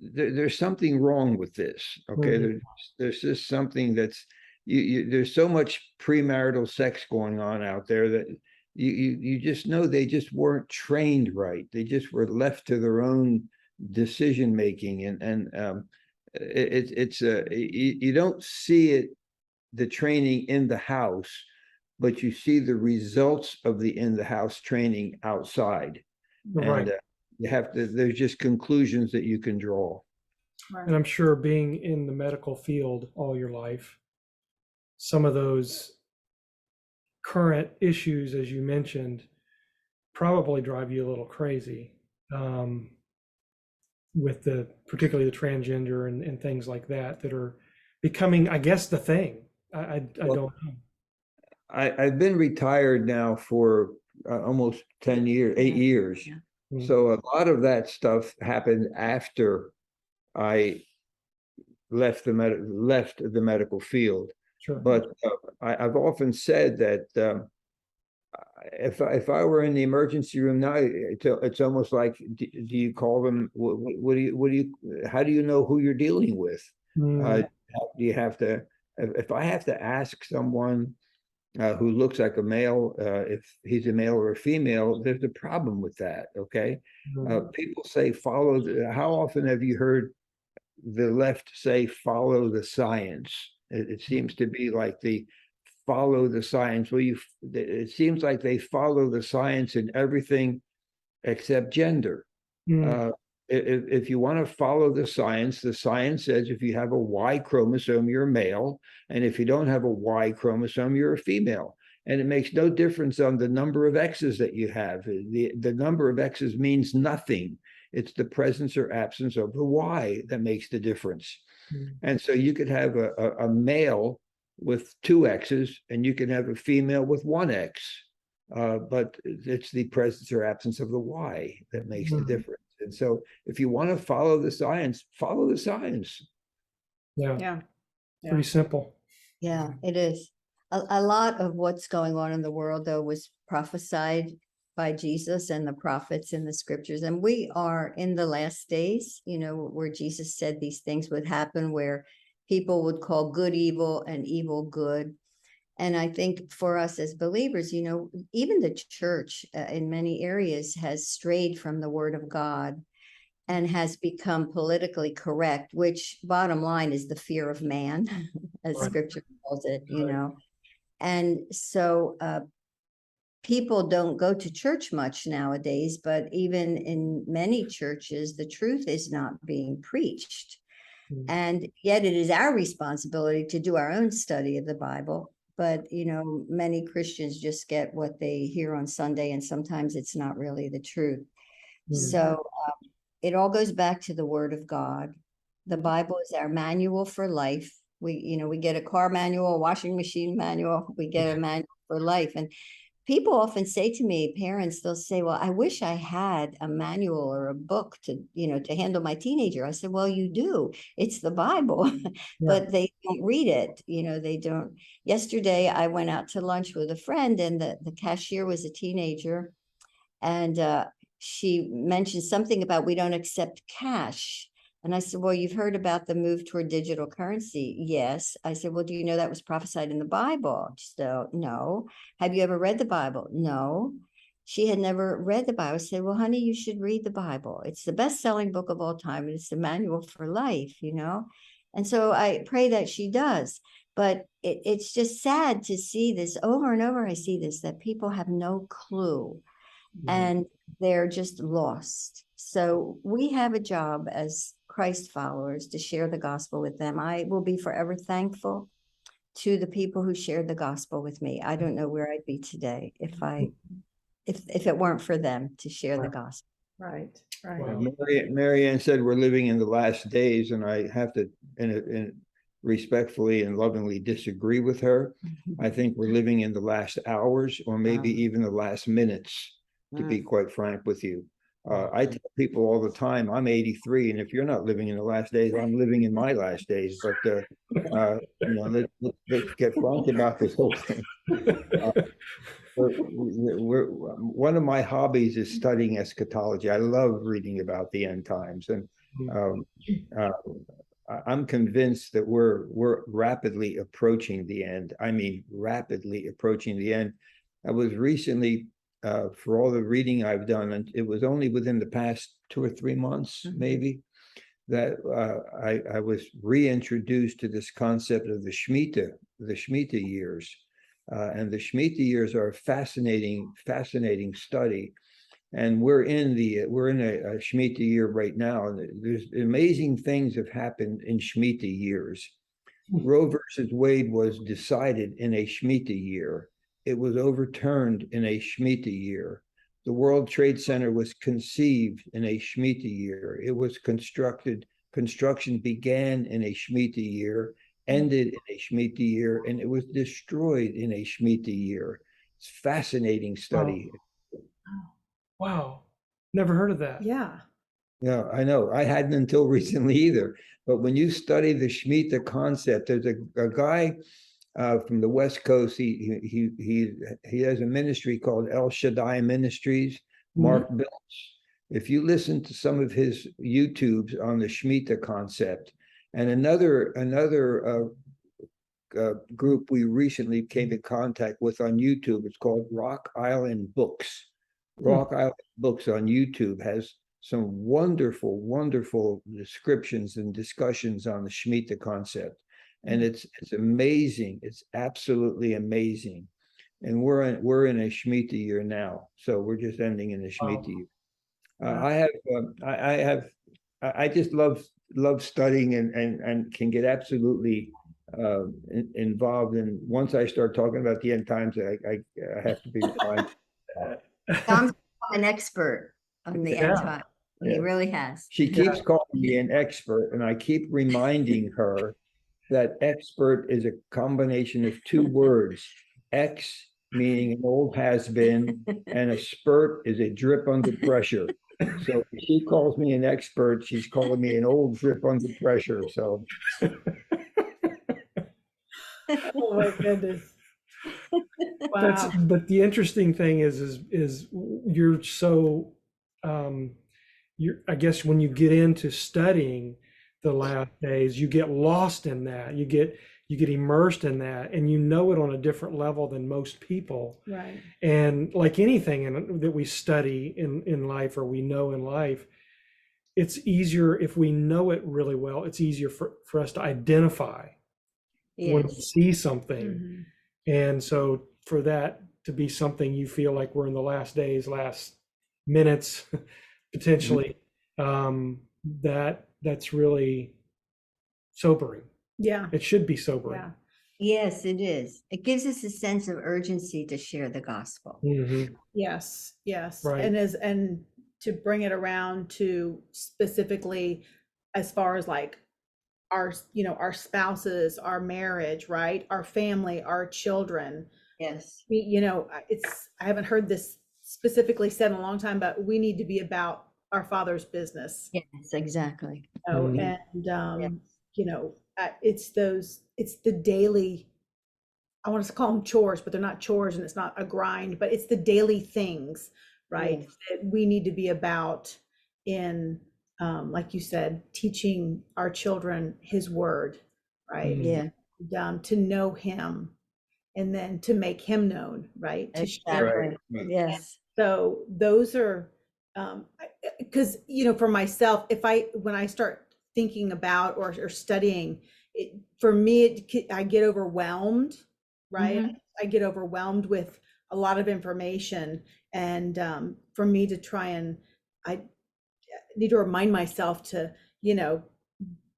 Speaker 6: There's something wrong with this. Okay. Mm-hmm. There's just something that's there's so much premarital sex going on out there that you just know they just weren't trained right. They just were left to their own decision making, and you don't see it, the training in the house, but you see the results of the in the house training outside. Right. And there's just conclusions that you can draw.
Speaker 2: And I'm sure being in the medical field all your life, some of those current issues, as you mentioned, probably drive you a little crazy, with particularly the transgender and things like that are becoming, I guess, the thing. I don't know.
Speaker 6: I've been retired now for almost 10 years, 8 years.
Speaker 2: Mhm.
Speaker 6: So a lot of that stuff happened after I left the medical field.
Speaker 2: Sure.
Speaker 6: But I've often said that if I were in the emergency room now, it's almost like, do you call them? How do you know who you're dealing with?
Speaker 2: Mm.
Speaker 6: Do you have to? If I have to ask someone who looks like a male, if he's a male or a female, there's a problem with that. Okay, people say follow. How often have you heard the left say follow the science? It seems to be like the follow the science. Well, it seems like they follow the science in everything except gender.
Speaker 2: Mm.
Speaker 6: If you want to follow the science says if you have a Y chromosome, you're a male, and if you don't have a Y chromosome, you're a female. And it makes no difference on the number of X's that you have. The number of X's means nothing. It's the presence or absence of the Y that makes the difference.
Speaker 2: Mm.
Speaker 6: And so you could have a male with 2 X's, and you can have a female with 1 X. But it's the presence or absence of the Y that makes the difference. And so if you want to follow the science, follow the science.
Speaker 2: Yeah. Pretty simple.
Speaker 4: Yeah, it is. A lot of what's going on in the world, though, was prophesied by Jesus and the prophets in the scriptures. And we are in the last days, where Jesus said these things would happen, where people would call good evil and evil good. And I think for us as believers, even the church in many areas has strayed from the word of God and has become politically correct, which bottom line is the fear of man, as
Speaker 2: Right.
Speaker 4: scripture calls it, And so people don't go to church much nowadays, but even in many churches, the truth is not being preached.
Speaker 2: Mm.
Speaker 4: And yet it is our responsibility to do our own study of the Bible. But, many Christians just get what they hear on Sunday, and sometimes it's not really the truth.
Speaker 2: Mm.
Speaker 4: So it all goes back to the word of God. The Bible is our manual for life. We get a car manual, a washing machine manual, we get a manual for life. And people often say to me, parents, they'll say, well, I wish I had a manual or a book to handle my teenager. I said, well, you do. It's the Bible, but they don't read it. They don't. Yesterday, I went out to lunch with a friend, and the cashier was a teenager. And she mentioned something about we don't accept cash. And I said, well, you've heard about the move toward digital currency. Yes. I said, well, do you know that was prophesied in the Bible? She said, no. Have you ever read the Bible? No. She had never read the Bible. I said, well, honey, you should read the Bible. It's the best-selling book of all time. And it's the manual for life, And so I pray that she does. But it's just sad to see this over and over. I see this, that people have no clue. And they're just lost. So we have a job as Christ followers to share the gospel with them. I will be forever thankful to the people who shared the gospel with me. I don't know where I'd be today if it weren't for them to share the gospel.
Speaker 5: Right.
Speaker 6: MaryAnn said we're living in the last days, and I have to respectfully and lovingly disagree with her. I think we're living in the last hours, or maybe even the last minutes, to be quite frank with you. I tell people all the time, I'm 83, and if you're not living in the last days, I'm living in my last days. But let's get frank about this whole thing. One of my hobbies is studying eschatology. I love reading about the end times, and I'm convinced that we're rapidly approaching the end. I mean, rapidly approaching the end. I was recently, for all the reading I've done, and it was only within the past 2 or 3 months, maybe, that I was reintroduced to this concept of the Shemitah years. And the Shemitah years are a fascinating study. And we're in a Shemitah year right now. There's amazing things have happened in Shemitah years. Roe versus Wade was decided in a Shemitah year. It was overturned in a Shemitah year. The World Trade Center was conceived in a Shemitah year. It was construction began in a Shemitah year, ended in a Shemitah year, and it was destroyed in a Shemitah year. It's a fascinating study.
Speaker 2: Wow. Never heard of that.
Speaker 5: Yeah.
Speaker 6: Yeah, I know. I hadn't until recently either. But when you study the Shemitah concept, there's a guy from the West Coast. He has a ministry called El Shaddai Ministries. Mark Biltz. If you listen to some of his YouTubes on the Shemitah concept, and another group we recently came in contact with on YouTube, it's called Rock Island Books. Rock Island Books on YouTube has some wonderful, wonderful descriptions and discussions on the Shemitah concept. And it's amazing. It's absolutely amazing. And we're in a Shemitah year now. So we're just ending in a Shemitah year. I just love studying and can get absolutely involved. And once I start talking about the end times, I have to be fine.
Speaker 4: Tom's an expert on the end time. He really has.
Speaker 6: She keeps calling me an expert, and I keep reminding her that expert is a combination of two words. Ex meaning an old has-been, and a spurt is a drip under pressure. So if she calls me an expert, she's calling me an old drip under pressure. So
Speaker 5: Oh my goodness.
Speaker 2: Wow. But the interesting thing is you're so I guess when you get into studying the last days, you get lost in that. You get immersed in that, and you know it on a different level than most people.
Speaker 5: Right.
Speaker 2: And like anything that we study in life, or we know in life, it's easier if we know it really well. It's easier for us to identify when we see something. And so for that to be something you feel like we're in the last days, last minutes, potentially, that's really sobering.
Speaker 5: Yeah.
Speaker 2: It should be sobering.
Speaker 5: Yeah.
Speaker 4: Yes, it is. It gives us a sense of urgency to share the gospel.
Speaker 5: Yes. Yes.
Speaker 2: Right.
Speaker 5: And to bring it around to specifically as far as like our spouses, our marriage, right? Our family, our children.
Speaker 4: Yes.
Speaker 5: I haven't heard this specifically said in a long time, but we need to be about our Father's business.
Speaker 4: Yes, exactly.
Speaker 5: And it's the daily, I want to call them chores, but they're not chores and it's not a grind, but it's the daily things, right?
Speaker 4: Yes.
Speaker 5: That we need to be about in, like you said, teaching our children his word, right?
Speaker 4: Yeah.
Speaker 5: To know him and then to make him known, right? To share.
Speaker 4: Exactly. Yes.
Speaker 5: So those are, because, for myself, when I start thinking about or studying it, for me, I get overwhelmed, right? I get overwhelmed with a lot of information, and for me to try and, I need to remind myself to,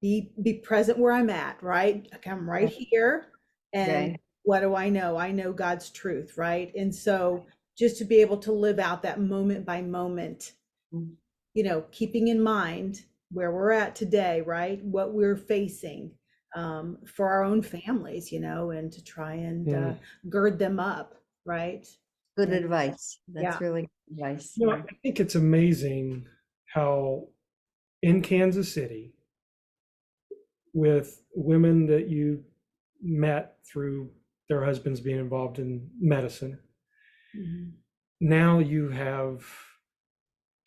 Speaker 5: be present where I'm at, right? I'm right here, and what do I know? I know God's truth, right? And so just to be able to live out that moment by moment, keeping in mind where we're at today, right? What we're facing for our own families, and to try and gird them up, right?
Speaker 4: Good advice. That's really good advice.
Speaker 2: I think it's amazing how in Kansas City, with women that you met through their husbands being involved in medicine, now you have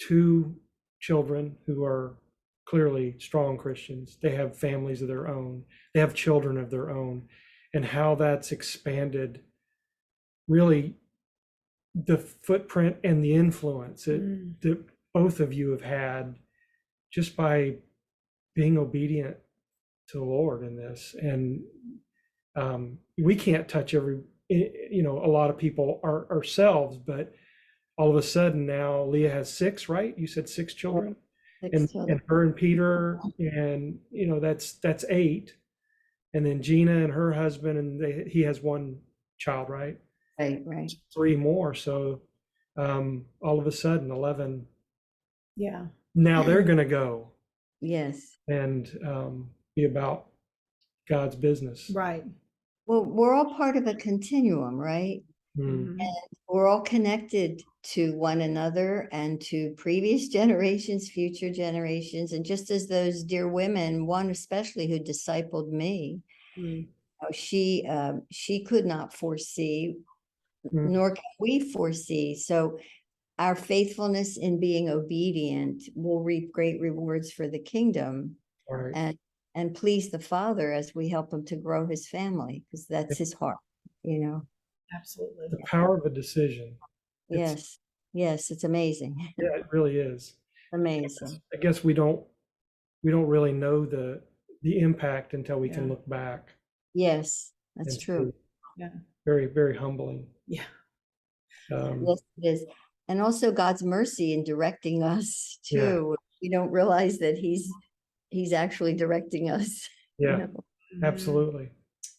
Speaker 2: 2 children who are clearly strong Christians. They have families of their own. They have children of their own, and how that's expanded really the footprint and the influence that both of you have had just by being obedient to the Lord in this. And we can't touch a lot of people ourselves, but all of a sudden now Leah has 6, right? You said 6 children, and her and Peter, and that's 8, and then Gina and her husband, and he has 1 child, right?
Speaker 4: Right.
Speaker 2: 3 more. So all of a sudden 11.
Speaker 5: Yeah.
Speaker 2: Now they're going to go.
Speaker 4: Yes.
Speaker 2: And be about God's business.
Speaker 5: Right.
Speaker 4: Well, we're all part of a continuum, right?
Speaker 2: Mm.
Speaker 4: And we're all connected to one another and to previous generations, future generations. And just as those dear women, one especially who discipled me, she could not foresee, nor can we foresee. So our faithfulness in being obedient will reap great rewards for the kingdom,
Speaker 2: right.
Speaker 4: and please the Father as we help him to grow his family, because that's his heart,
Speaker 5: Absolutely.
Speaker 2: The power of a decision.
Speaker 4: Yes, it's amazing.
Speaker 2: Yeah, it really is
Speaker 4: Amazing.
Speaker 2: I guess we don't really know the impact until we can look back.
Speaker 4: Yes, that's true.
Speaker 5: Yeah.
Speaker 2: Very, very humbling.
Speaker 5: Yeah.
Speaker 4: Yes, it is. And also God's mercy in directing us too. We don't realize that he's actually directing us.
Speaker 2: Yeah, absolutely.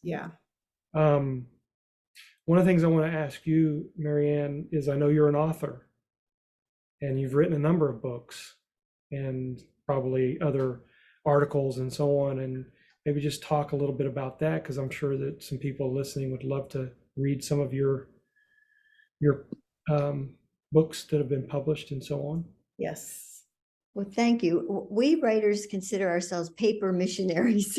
Speaker 5: Yeah.
Speaker 2: One of the things I want to ask you, MaryAnn, is I know you're an author and you've written a number of books and probably other articles and so on, and maybe just talk a little bit about that, because I'm sure that some people listening would love to read some of your books that have been published and so on.
Speaker 5: Yes.
Speaker 4: Well, thank you. We writers consider ourselves paper missionaries.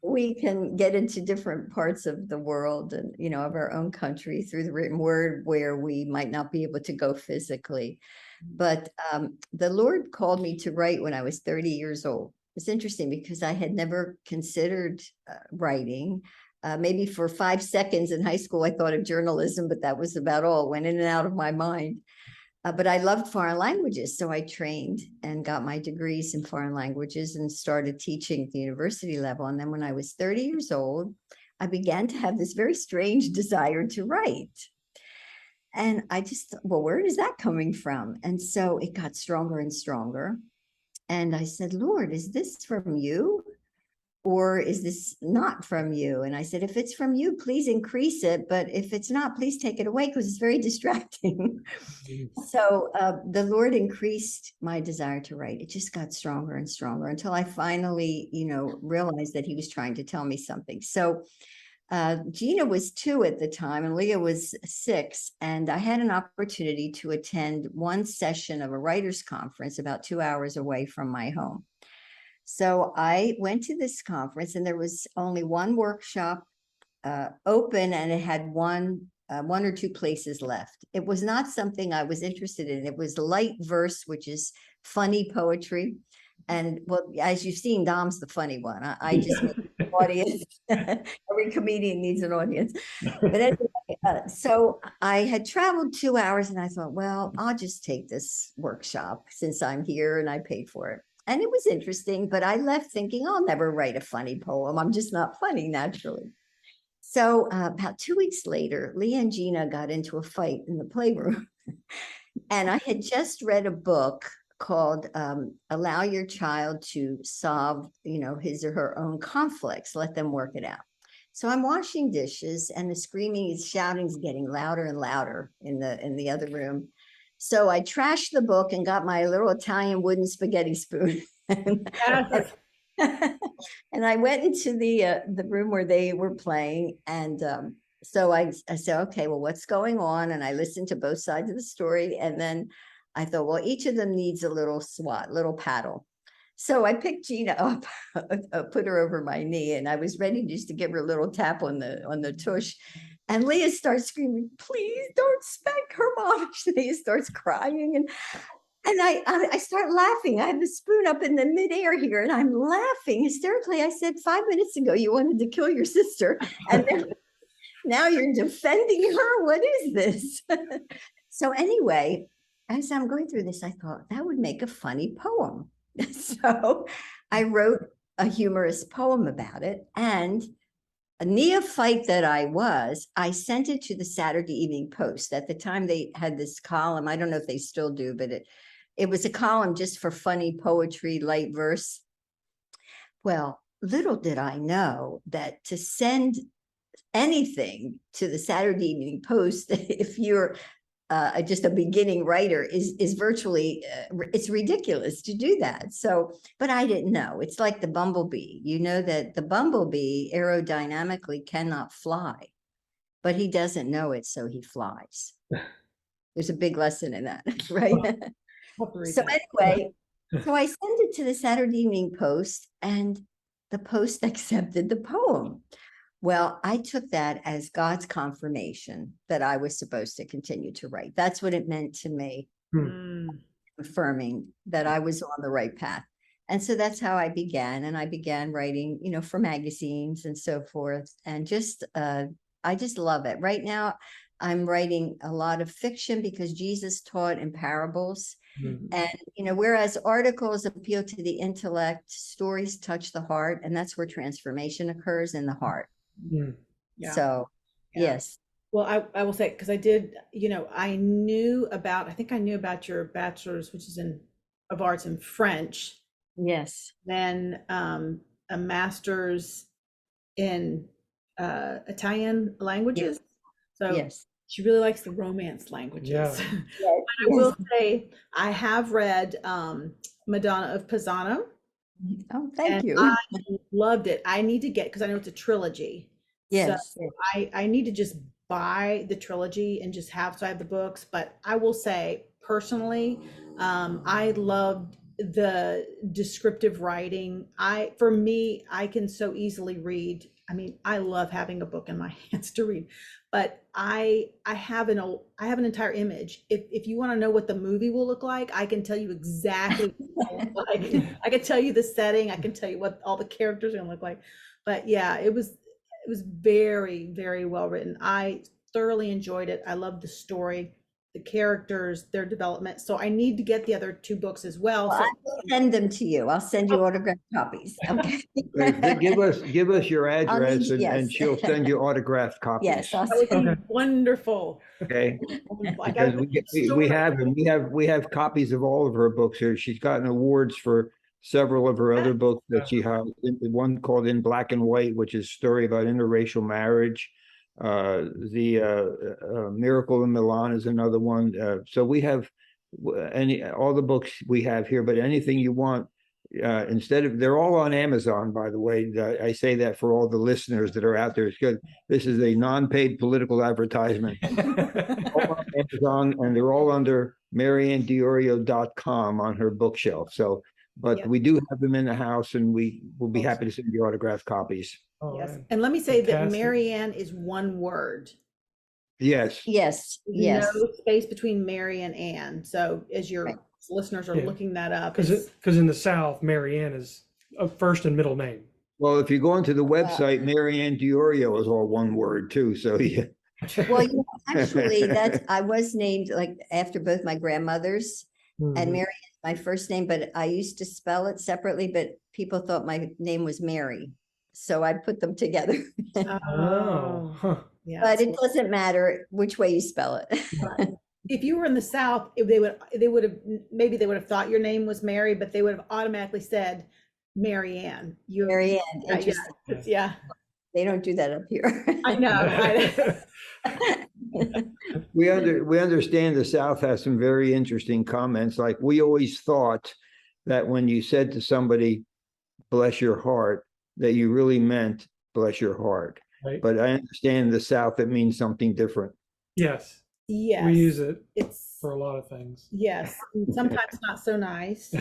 Speaker 4: We can get into different parts of the world and, of our own country through the written word, where we might not be able to go physically. But the Lord called me to write when I was 30 years old. It's interesting because I had never considered writing. Maybe for 5 seconds in high school, I thought of journalism, but that was about all. Went in and out of my mind. But I loved foreign languages, so I trained and got my degrees in foreign languages and started teaching at the university level. And then when I was 30 years old, I began to have this very strange desire to write. And I just, where is that coming from? And so it got stronger and stronger. And I said, Lord, is this from you? Or is this not from you? And I said, if it's from you, please increase it. But if it's not, please take it away, because it's very distracting. So the Lord increased my desire to write. It just got stronger and stronger until I finally, realized that he was trying to tell me something. So Gina was 2 at the time and Leah was 6. And I had an opportunity to attend one session of a writers' conference about 2 hours away from my home. So I went to this conference and there was only one workshop open, and it had one or 2 places left. It was not something I was interested in. It was light verse, which is funny poetry. And as you've seen, Dom's the funny one. I just need an audience. Every comedian needs an audience. But anyway, so I had traveled 2 hours and I thought, well, I'll just take this workshop since I'm here and I paid for it. And it was interesting, but I left thinking, I'll never write a funny poem. I'm just not funny naturally. So about 2 weeks later, Leah and Gina got into a fight in the playroom. And I had just read a book called Allow Your Child to Solve, his or her own conflicts. Let them work it out. So I'm washing dishes and the screaming and shouting is getting louder and louder in the other room. So I trashed the book and got my little Italian wooden spaghetti spoon. And I went into the room where they were playing. And so I said, okay, well, what's going on? And I listened to both sides of the story. And then I thought, well, each of them needs a little little paddle. So I picked Gina up, put her over my knee, and I was ready just to give her a little tap on the tush. And Leah starts screaming, please don't spank her, Mom. Leah starts crying. And I start laughing. I have the spoon up in the midair here, and I'm laughing hysterically. I said, 5 minutes ago, you wanted to kill your sister. And now you're defending her. What is this? So anyway, as I'm going through this, I thought that would make a funny poem. So I wrote a humorous poem about it. And a neophyte that I was, I sent it to the Saturday Evening Post. At the time, they had this column. I don't know if they still do, but it was a column just for funny poetry, light verse. Well, little did I know that to send anything to the Saturday Evening Post, if you're just a beginning writer, is virtually, it's ridiculous to do that. So, but I didn't know. It's like the bumblebee. You know that the bumblebee aerodynamically cannot fly, but he doesn't know it, so he flies. There's a big lesson in that, right? So anyway, so I sent it to the Saturday Evening Post, and the Post accepted the poem. Well, I took that as God's confirmation that I was supposed to continue to write. That's what it meant to me, affirming that I was on the right path. And so that's how I began. And I began writing, for magazines and so forth. And I just love it. Right now, I'm writing a lot of fiction because Jesus taught in parables. And, whereas articles appeal to the intellect, stories touch the heart, and that's where transformation occurs in the heart.
Speaker 5: Yeah.
Speaker 4: So,
Speaker 5: Yeah.
Speaker 4: yes.
Speaker 5: Well, I will say, because I did, I knew about your bachelor's, which is of arts in French,
Speaker 4: Yes.
Speaker 5: then a master's in Italian languages. So
Speaker 4: Yes.
Speaker 5: she really likes the romance languages.
Speaker 2: Yeah.
Speaker 5: I will say, I have read Madonna of Pisano.
Speaker 4: Oh, thank
Speaker 5: and
Speaker 4: you.
Speaker 5: I loved it. I need to get, because I know it's a trilogy.
Speaker 4: Yes.
Speaker 5: So I need to just buy the trilogy and just have, so I have the books. But I will say personally, I loved the descriptive writing. For me, I can so easily read. I mean, I love having a book in my hands to read, but I have an entire image. If you want to know what the movie will look like, I can tell you exactly what it will look like. I can tell you the setting. I can tell you what all the characters are going to look like. But yeah, it was very, very well written. I thoroughly enjoyed it. I loved the story, the characters, their development. So I need to get the other two books as well.
Speaker 4: Well,
Speaker 5: So
Speaker 4: I will send them to you. I'll send you autographed copies. Okay.
Speaker 6: Give us your address and
Speaker 4: yes.
Speaker 6: she'll send you autographed copies.
Speaker 4: Yes, I'll
Speaker 5: that would be
Speaker 2: Okay.
Speaker 5: wonderful.
Speaker 6: Okay,
Speaker 5: Wonderful. I
Speaker 6: because
Speaker 5: gotta
Speaker 6: we have them. We have copies of all of her books here. She's gotten awards for several of her other books that she has. One called In Black and White, which is a story about interracial marriage. The Miracle in Milan is another one. So we have all the books we have here, but anything you want, they're all on Amazon, by the way. I say that for all the listeners that are out there. It's good. This is a non-paid political advertisement. All on Amazon, and they're all under MaryAnnDiorio.com on her bookshelf. So, but
Speaker 5: Yeah.
Speaker 6: we do have them in the house, and we will be happy to send you autographed copies.
Speaker 2: Oh,
Speaker 5: Yes.
Speaker 2: man.
Speaker 5: And let me say that
Speaker 2: Fantastic.
Speaker 5: MaryAnn is one word.
Speaker 6: Yes.
Speaker 4: Yes.
Speaker 5: There's
Speaker 4: Yes.
Speaker 5: no space between Mary and Ann. So as your
Speaker 4: Right.
Speaker 5: listeners are
Speaker 2: Yeah.
Speaker 5: looking that up,
Speaker 2: Because in the South, MaryAnn is a first and middle name.
Speaker 6: Well, if you go into the website, MaryAnn Diorio is all one word too. So yeah.
Speaker 4: Well, actually, I was named like after both my grandmothers, and
Speaker 2: Mhm.
Speaker 4: Mary is my first name, but I used to spell it separately, but people thought my name was Mary. So I put them together.
Speaker 2: Oh, huh.
Speaker 5: yeah.
Speaker 4: But it doesn't matter which way you spell it.
Speaker 5: If you were in the South, they would have thought your name was Mary, but they would have automatically said MaryAnn.
Speaker 4: Mary Ann,
Speaker 5: Yeah,
Speaker 4: interesting.
Speaker 5: yeah.
Speaker 4: They don't do that up here.
Speaker 5: I know.
Speaker 6: We understand the South has some very interesting comments. Like we always thought that when you said to somebody, bless your heart, that you really meant bless your heart.
Speaker 2: Right.
Speaker 6: But I understand the South, it means something different.
Speaker 2: Yes,
Speaker 5: Yes.
Speaker 2: we use it
Speaker 5: It's
Speaker 2: for a lot of things.
Speaker 5: yes. And sometimes not so nice.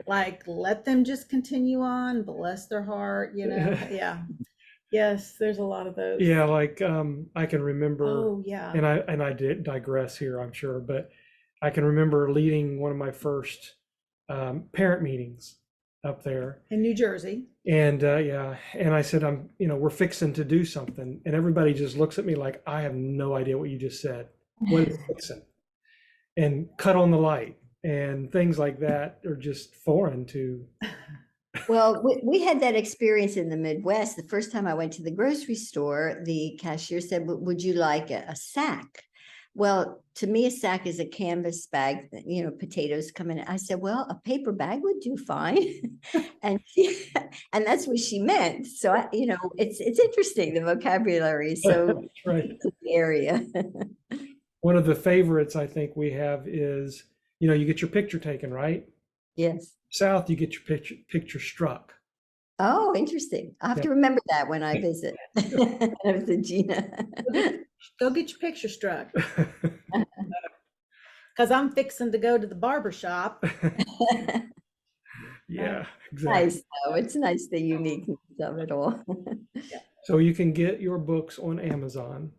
Speaker 5: Like let them just continue on, bless their heart, Yeah. Yes, there's a lot of those.
Speaker 2: Yeah, like I can remember,
Speaker 5: Oh yeah.
Speaker 2: and I did digress here, I'm sure, but I can remember leading one of my first parent meetings up there,
Speaker 5: In New Jersey.
Speaker 2: and and I said, we're fixing to do something, and everybody just looks at me like I have no idea what you just said. What is fixing? And cut on the light and things like that are just foreign to
Speaker 4: Well, we had that experience in the Midwest. The first time I went to the grocery store, the cashier said, Would you like a sack?" Well, to me, a sack is a canvas bag, potatoes come in. I said, "Well, a paper bag would do fine." and and that's what she meant. So, it's interesting, the vocabulary. So
Speaker 2: That's right.
Speaker 4: area.
Speaker 2: One of the favorites I think we have is, you get your picture taken, right?
Speaker 4: Yes.
Speaker 2: South, you get your picture struck.
Speaker 4: Oh, interesting. I'll have to remember that when I visit. Of the Gina.
Speaker 5: Go get your picture struck. Because I'm fixing to go to the barber shop.
Speaker 2: Yeah, exactly.
Speaker 4: Nice, though. It's nice, the uniqueness of it all.
Speaker 2: So you can get your books on Amazon,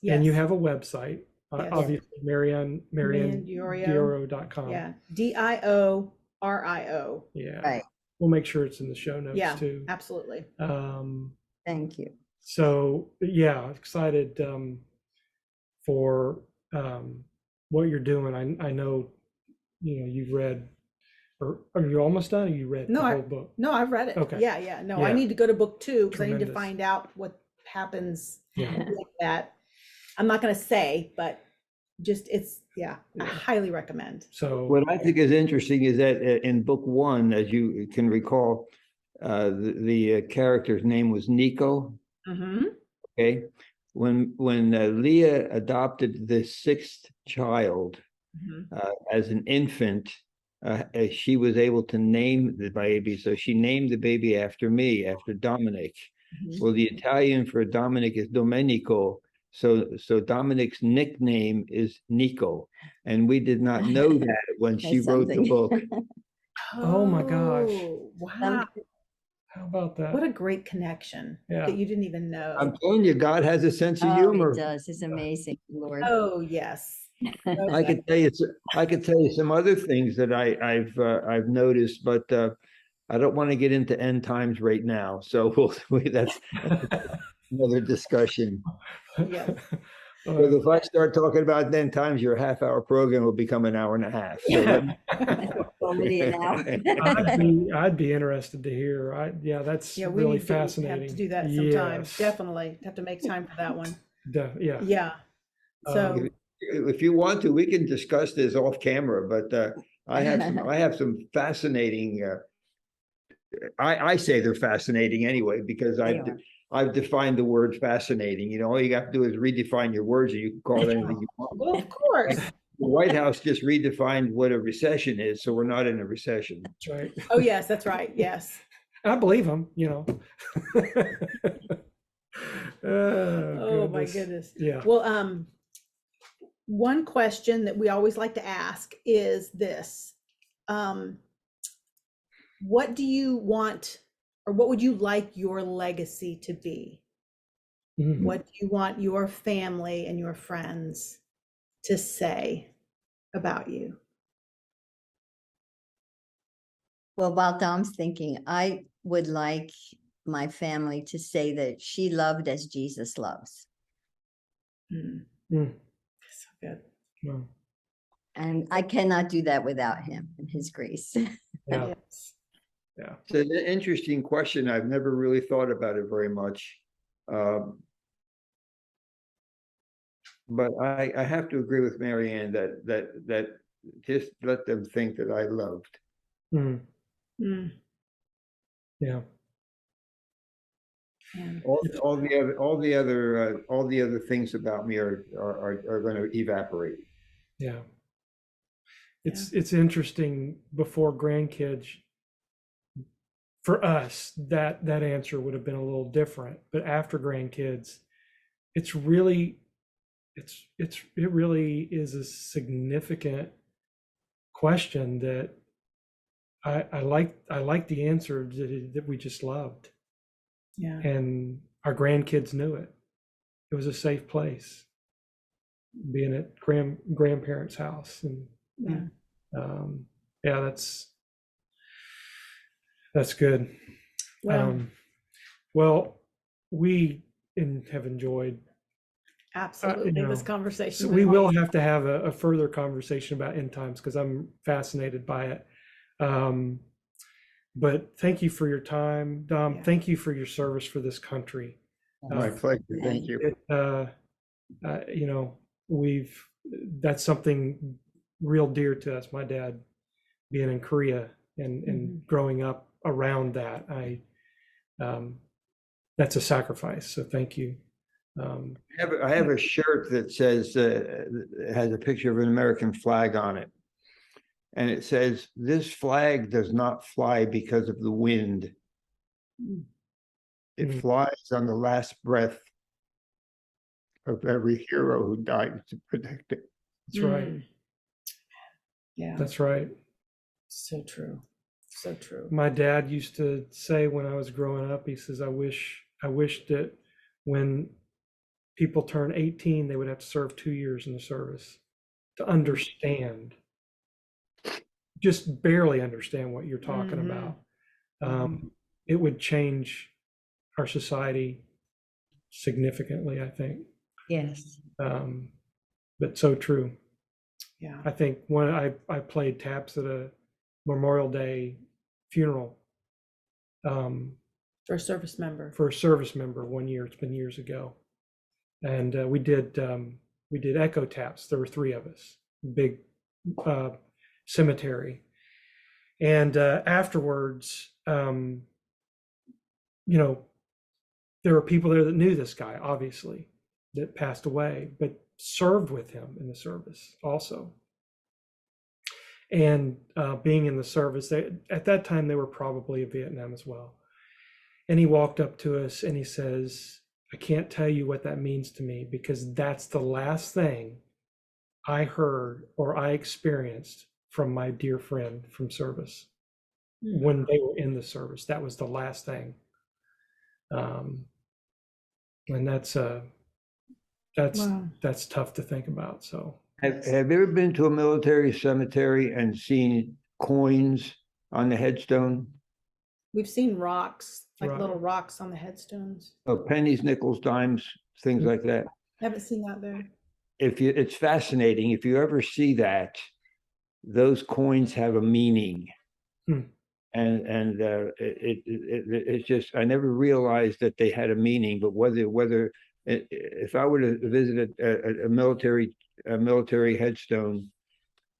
Speaker 2: and you have a website,
Speaker 5: Yes.
Speaker 2: obviously MaryAnn Diorio.com.
Speaker 5: Yeah, Diorio.
Speaker 2: Yeah.
Speaker 4: Right.
Speaker 2: We'll make sure it's in the show notes
Speaker 5: Yeah,
Speaker 2: too.
Speaker 5: absolutely.
Speaker 4: Thank you.
Speaker 2: So yeah, excited for what you're doing. I know, you've read, or are you almost done? Or you read the whole book?
Speaker 5: No, I've read it.
Speaker 2: Okay.
Speaker 5: Yeah. No,
Speaker 2: Yeah.
Speaker 5: I need to go to book 2 because I need to
Speaker 2: Tremendous.
Speaker 5: find out what happens
Speaker 2: Yeah.
Speaker 5: with that. I'm not going to say, but just I highly recommend.
Speaker 2: So
Speaker 6: What I think is interesting is that in book 1, as you can recall, the character's name was Nico.
Speaker 5: Mm-hmm.
Speaker 6: Okay, when Leah adopted the 6th child as an infant, she was able to name the baby. So she named the baby after me, after Dominic. Well, the Italian for Dominic is Domenico. So Dominic's nickname is Nico, and we did not know that when she wrote the book.
Speaker 2: Oh my gosh.
Speaker 5: Wow.
Speaker 2: How about that?
Speaker 5: What a great connection
Speaker 2: Yeah.
Speaker 5: that you didn't even know.
Speaker 6: I'm telling you, God has a sense of
Speaker 4: Oh,
Speaker 6: humor.
Speaker 4: he does. It's amazing, Lord.
Speaker 5: Oh, yes.
Speaker 6: I could tell you some other things that I've noticed, but I don't want to get into end times right now. So that's another discussion.
Speaker 5: Yes.
Speaker 6: But if I start talking about end times, your half-hour program will become an hour and a half. So
Speaker 4: Comedy an hour.
Speaker 2: I'd be interested to hear. That's
Speaker 5: We
Speaker 2: really
Speaker 5: need to
Speaker 2: fascinating.
Speaker 5: have to do that sometime.
Speaker 2: Yes.
Speaker 5: Definitely have to make time for that one.
Speaker 2: Yeah.
Speaker 5: Yeah. So
Speaker 6: if you want to, we can discuss this off camera, but I have some fascinating, I say they're fascinating anyway, because I've defined the word fascinating. All you have to do is redefine your words, and you can call it anything you want.
Speaker 5: well, of course.
Speaker 6: The White House just redefined what a recession is, so we're not in a recession.
Speaker 2: That's right.
Speaker 5: Oh, yes, that's right. Yes.
Speaker 2: I believe him,
Speaker 5: Oh my goodness.
Speaker 2: Yeah.
Speaker 5: Well, one question that we always like to ask is this. What do you want, or what would you like your legacy to be?
Speaker 2: Mhm.
Speaker 5: What do you want your family and your friends to say about you?
Speaker 4: Well, while Dom's thinking, I would like my family to say that she loved as Jesus loves.
Speaker 2: Mm.
Speaker 5: So good.
Speaker 2: Wow.
Speaker 4: And I cannot do that without him and his grace.
Speaker 2: Yeah.
Speaker 5: Yes.
Speaker 2: Yeah.
Speaker 6: It's an interesting question. I've never really thought about it very much. But I have to agree with MaryAnn that just let them think that I loved.
Speaker 2: Mm.
Speaker 5: Mm.
Speaker 2: Yeah.
Speaker 5: And
Speaker 6: All the other things about me are going to evaporate.
Speaker 2: Yeah. It's interesting. Before grandkids, for us, that answer would have been a little different. But after grandkids, it really is a significant question that I like the answer that we just loved.
Speaker 5: yeah.
Speaker 2: And our grandkids knew it. It was a safe place, being at grandparents' house, and
Speaker 5: Yeah.
Speaker 2: that's good.
Speaker 5: Well,
Speaker 2: We have enjoyed.
Speaker 5: absolutely. This conversation.
Speaker 2: So
Speaker 5: was
Speaker 2: we will
Speaker 5: awesome.
Speaker 2: have to have a further conversation about end times, because I'm fascinated by it. But thank you for your time, Dom.
Speaker 5: Yeah.
Speaker 2: Thank you for your service for this country.
Speaker 6: My pleasure. Thank you.
Speaker 2: You know, that's something real dear to us. My dad being in Korea and growing up around that, that's a sacrifice. So thank you.
Speaker 6: I have a shirt that says, has a picture of an American flag on it. And it says, "This flag does not fly because of the wind. It flies on the last breath of every hero who died to protect it."
Speaker 2: That's right.
Speaker 5: Yeah.
Speaker 2: That's right.
Speaker 5: So true. So true.
Speaker 2: My dad used to say when I was growing up, he says, I wish that when people turn 18, they would have to serve 2 years in the service to understand, just barely understand what you're talking about. It would change our society significantly, I think.
Speaker 4: Yes.
Speaker 2: But so true.
Speaker 5: Yeah.
Speaker 2: I think when I played taps at a Memorial Day funeral
Speaker 5: For a service member.
Speaker 2: for a service member one year. It's been years ago, and we did echo taps. There were 3 of us, big cemetery, and afterwards, you know, there were people there that knew this guy, obviously, that passed away, but served with him in the service also. And being in the service, at that time, they were probably in Vietnam as well. And he walked up to us and he says, I can't tell you what that means to me, because that's the last thing I heard or I experienced from my dear friend from service. When they were in the service, that was the last thing. And that's tough to think about. So
Speaker 6: Have you ever been to a military cemetery and seen coins on the headstone?
Speaker 5: We've seen rocks, like
Speaker 2: Right.
Speaker 5: little rocks on the headstones.
Speaker 6: Oh, pennies, nickels, dimes, things like that.
Speaker 5: Haven't seen that there.
Speaker 6: It's fascinating. If you ever see that, those coins have a meaning. And it's just, I never realized that they had a meaning. But if I were to visit a military headstone,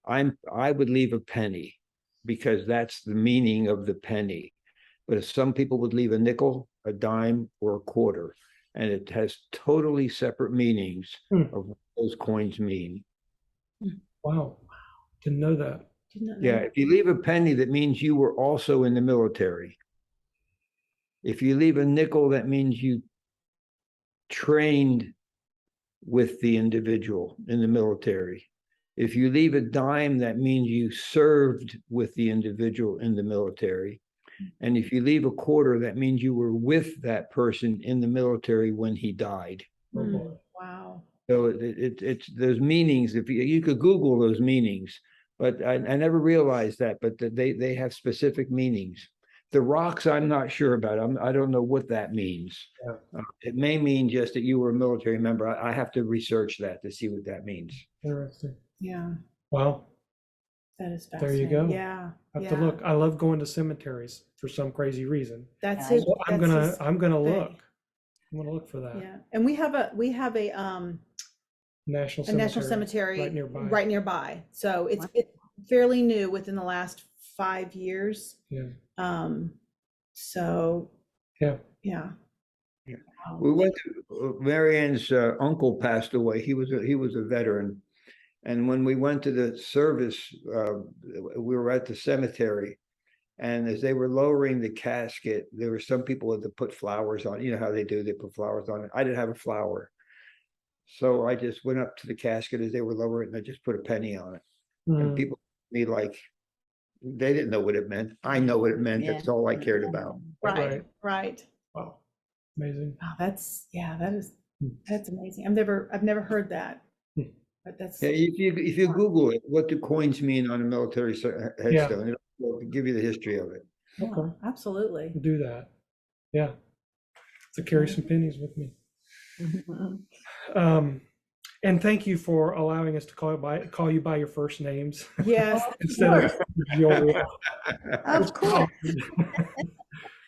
Speaker 6: I would leave a penny, because that's the meaning of the penny. But if some people would leave a nickel, a dime, or a quarter, and it has totally separate meanings of what those coins mean.
Speaker 2: wow, didn't know that.
Speaker 6: Yeah, if you leave a penny, that means you were also in the military. If you leave a nickel, that means you trained with the individual in the military. If you leave a dime, that means you served with the individual in the military. And if you leave a quarter, that means you were with that person in the military when he died.
Speaker 2: Oh, boy.
Speaker 5: Wow.
Speaker 6: So it's those meanings. If you could Google those meanings, but I never realized that. But they have specific meanings. The rocks, I'm not sure about. I don't know what that means.
Speaker 2: Yeah.
Speaker 6: It may mean just that you were a military member. I have to research that to see what that means.
Speaker 2: Interesting.
Speaker 5: Yeah.
Speaker 2: Well,
Speaker 5: That is
Speaker 2: there
Speaker 5: fascinating.
Speaker 2: you go.
Speaker 5: Yeah.
Speaker 2: I have to look. I love going to cemeteries for some crazy reason.
Speaker 5: That's
Speaker 4: Yeah,
Speaker 5: it.
Speaker 2: So I'm gonna look. I'm gonna
Speaker 5: thing.
Speaker 2: look for that.
Speaker 5: Yeah. And we have a
Speaker 2: National
Speaker 5: national cemetery
Speaker 2: right nearby.
Speaker 5: nearby. So it's fairly new, within the last 5 years.
Speaker 2: Yeah.
Speaker 5: So
Speaker 2: Yeah.
Speaker 5: yeah.
Speaker 6: We went to MaryAnn's uncle passed away. He was a veteran, and when we went to the service, we were at the cemetery, and as they were lowering the casket, there were some people that put flowers on. You know how they do; they put flowers on it. I didn't have a flower, so I just went up to the casket as they were lowering it, and I just put a penny on it. And people me like they didn't know what it meant. I know what it meant.
Speaker 4: Yeah.
Speaker 6: That's all I cared about.
Speaker 5: Right. Right.
Speaker 2: Wow. Amazing.
Speaker 5: Wow, that's amazing. I've never heard that. But that's
Speaker 6: Yeah, if you Google it, what do coins mean on a military headstone? It'll give you the history of it.
Speaker 2: Okay.
Speaker 5: absolutely.
Speaker 2: Do that. Yeah. To carry some pennies with me. And thank you for allowing us to call you by your first names
Speaker 5: Yes.
Speaker 2: instead of Diorio.
Speaker 4: Of course.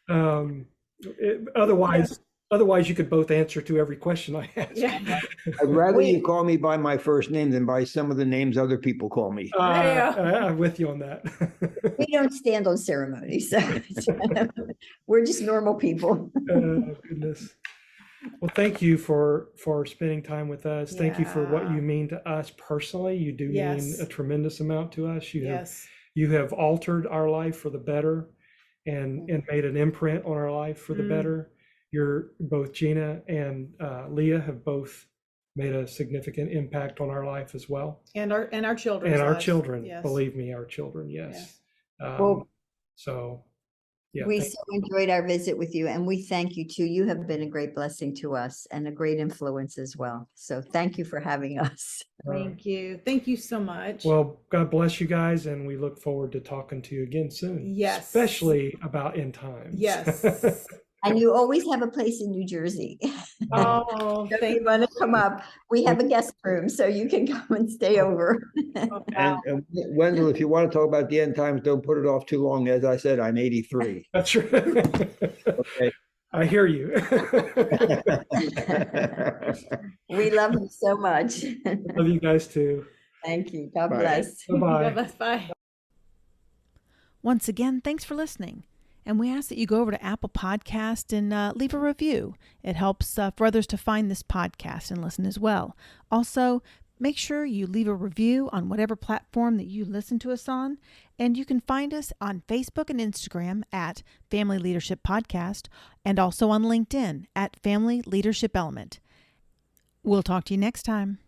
Speaker 2: Um, otherwise you could both answer to every question I ask.
Speaker 5: Yeah.
Speaker 6: I'd rather
Speaker 4: We-
Speaker 6: you call me by my first name than by some of the names other people call me.
Speaker 2: I'm with you on that.
Speaker 4: We don't stand on ceremony, so we're just normal people.
Speaker 2: Goodness. Well, thank you for spending time with us. Thank you for what
Speaker 5: Yeah.
Speaker 2: you mean to us personally. You do mean
Speaker 5: Yes.
Speaker 2: a tremendous amount to us.
Speaker 5: Yes.
Speaker 2: You have altered our life for the better and made an imprint on our life for the better. You're both Gina and Leah have both made a significant impact on our life as well.
Speaker 5: And our children.
Speaker 2: And our children,
Speaker 5: Yes.
Speaker 2: believe me, our children, yes.
Speaker 4: Well,
Speaker 2: So, yeah.
Speaker 4: we so enjoyed our visit with you, and we thank you too. You have been a great blessing to us and a great influence as well. So thank you for having us.
Speaker 5: Thank you. Thank you so much.
Speaker 2: Well, God bless you guys, and we look forward to talking to you again soon.
Speaker 5: Yes.
Speaker 2: Especially about end times.
Speaker 5: Yes.
Speaker 4: And you always have a place in New Jersey.
Speaker 5: Oh,
Speaker 4: If
Speaker 5: thank
Speaker 4: you want to come up, we have a guest room, so you can come and stay over.
Speaker 5: you.
Speaker 6: And Wendell, if you want to talk about the end times, don't put it off too long. As I said, I'm 83.
Speaker 2: That's right.
Speaker 6: Okay.
Speaker 2: I hear you.
Speaker 4: We love you so much.
Speaker 2: Love you guys too.
Speaker 4: Thank you. God
Speaker 6: Bye.
Speaker 4: bless.
Speaker 2: Bye-bye.
Speaker 5: Bye.
Speaker 3: Once again, thanks for listening. And we ask that you go over to Apple Podcast and leave a review. It helps for others to find this podcast and listen as well. Also, make sure you leave a review on whatever platform that you listen to us on. And you can find us on Facebook and Instagram at Family Leadership Podcast, and also on LinkedIn at Family Leadership Element. We'll talk to you next time.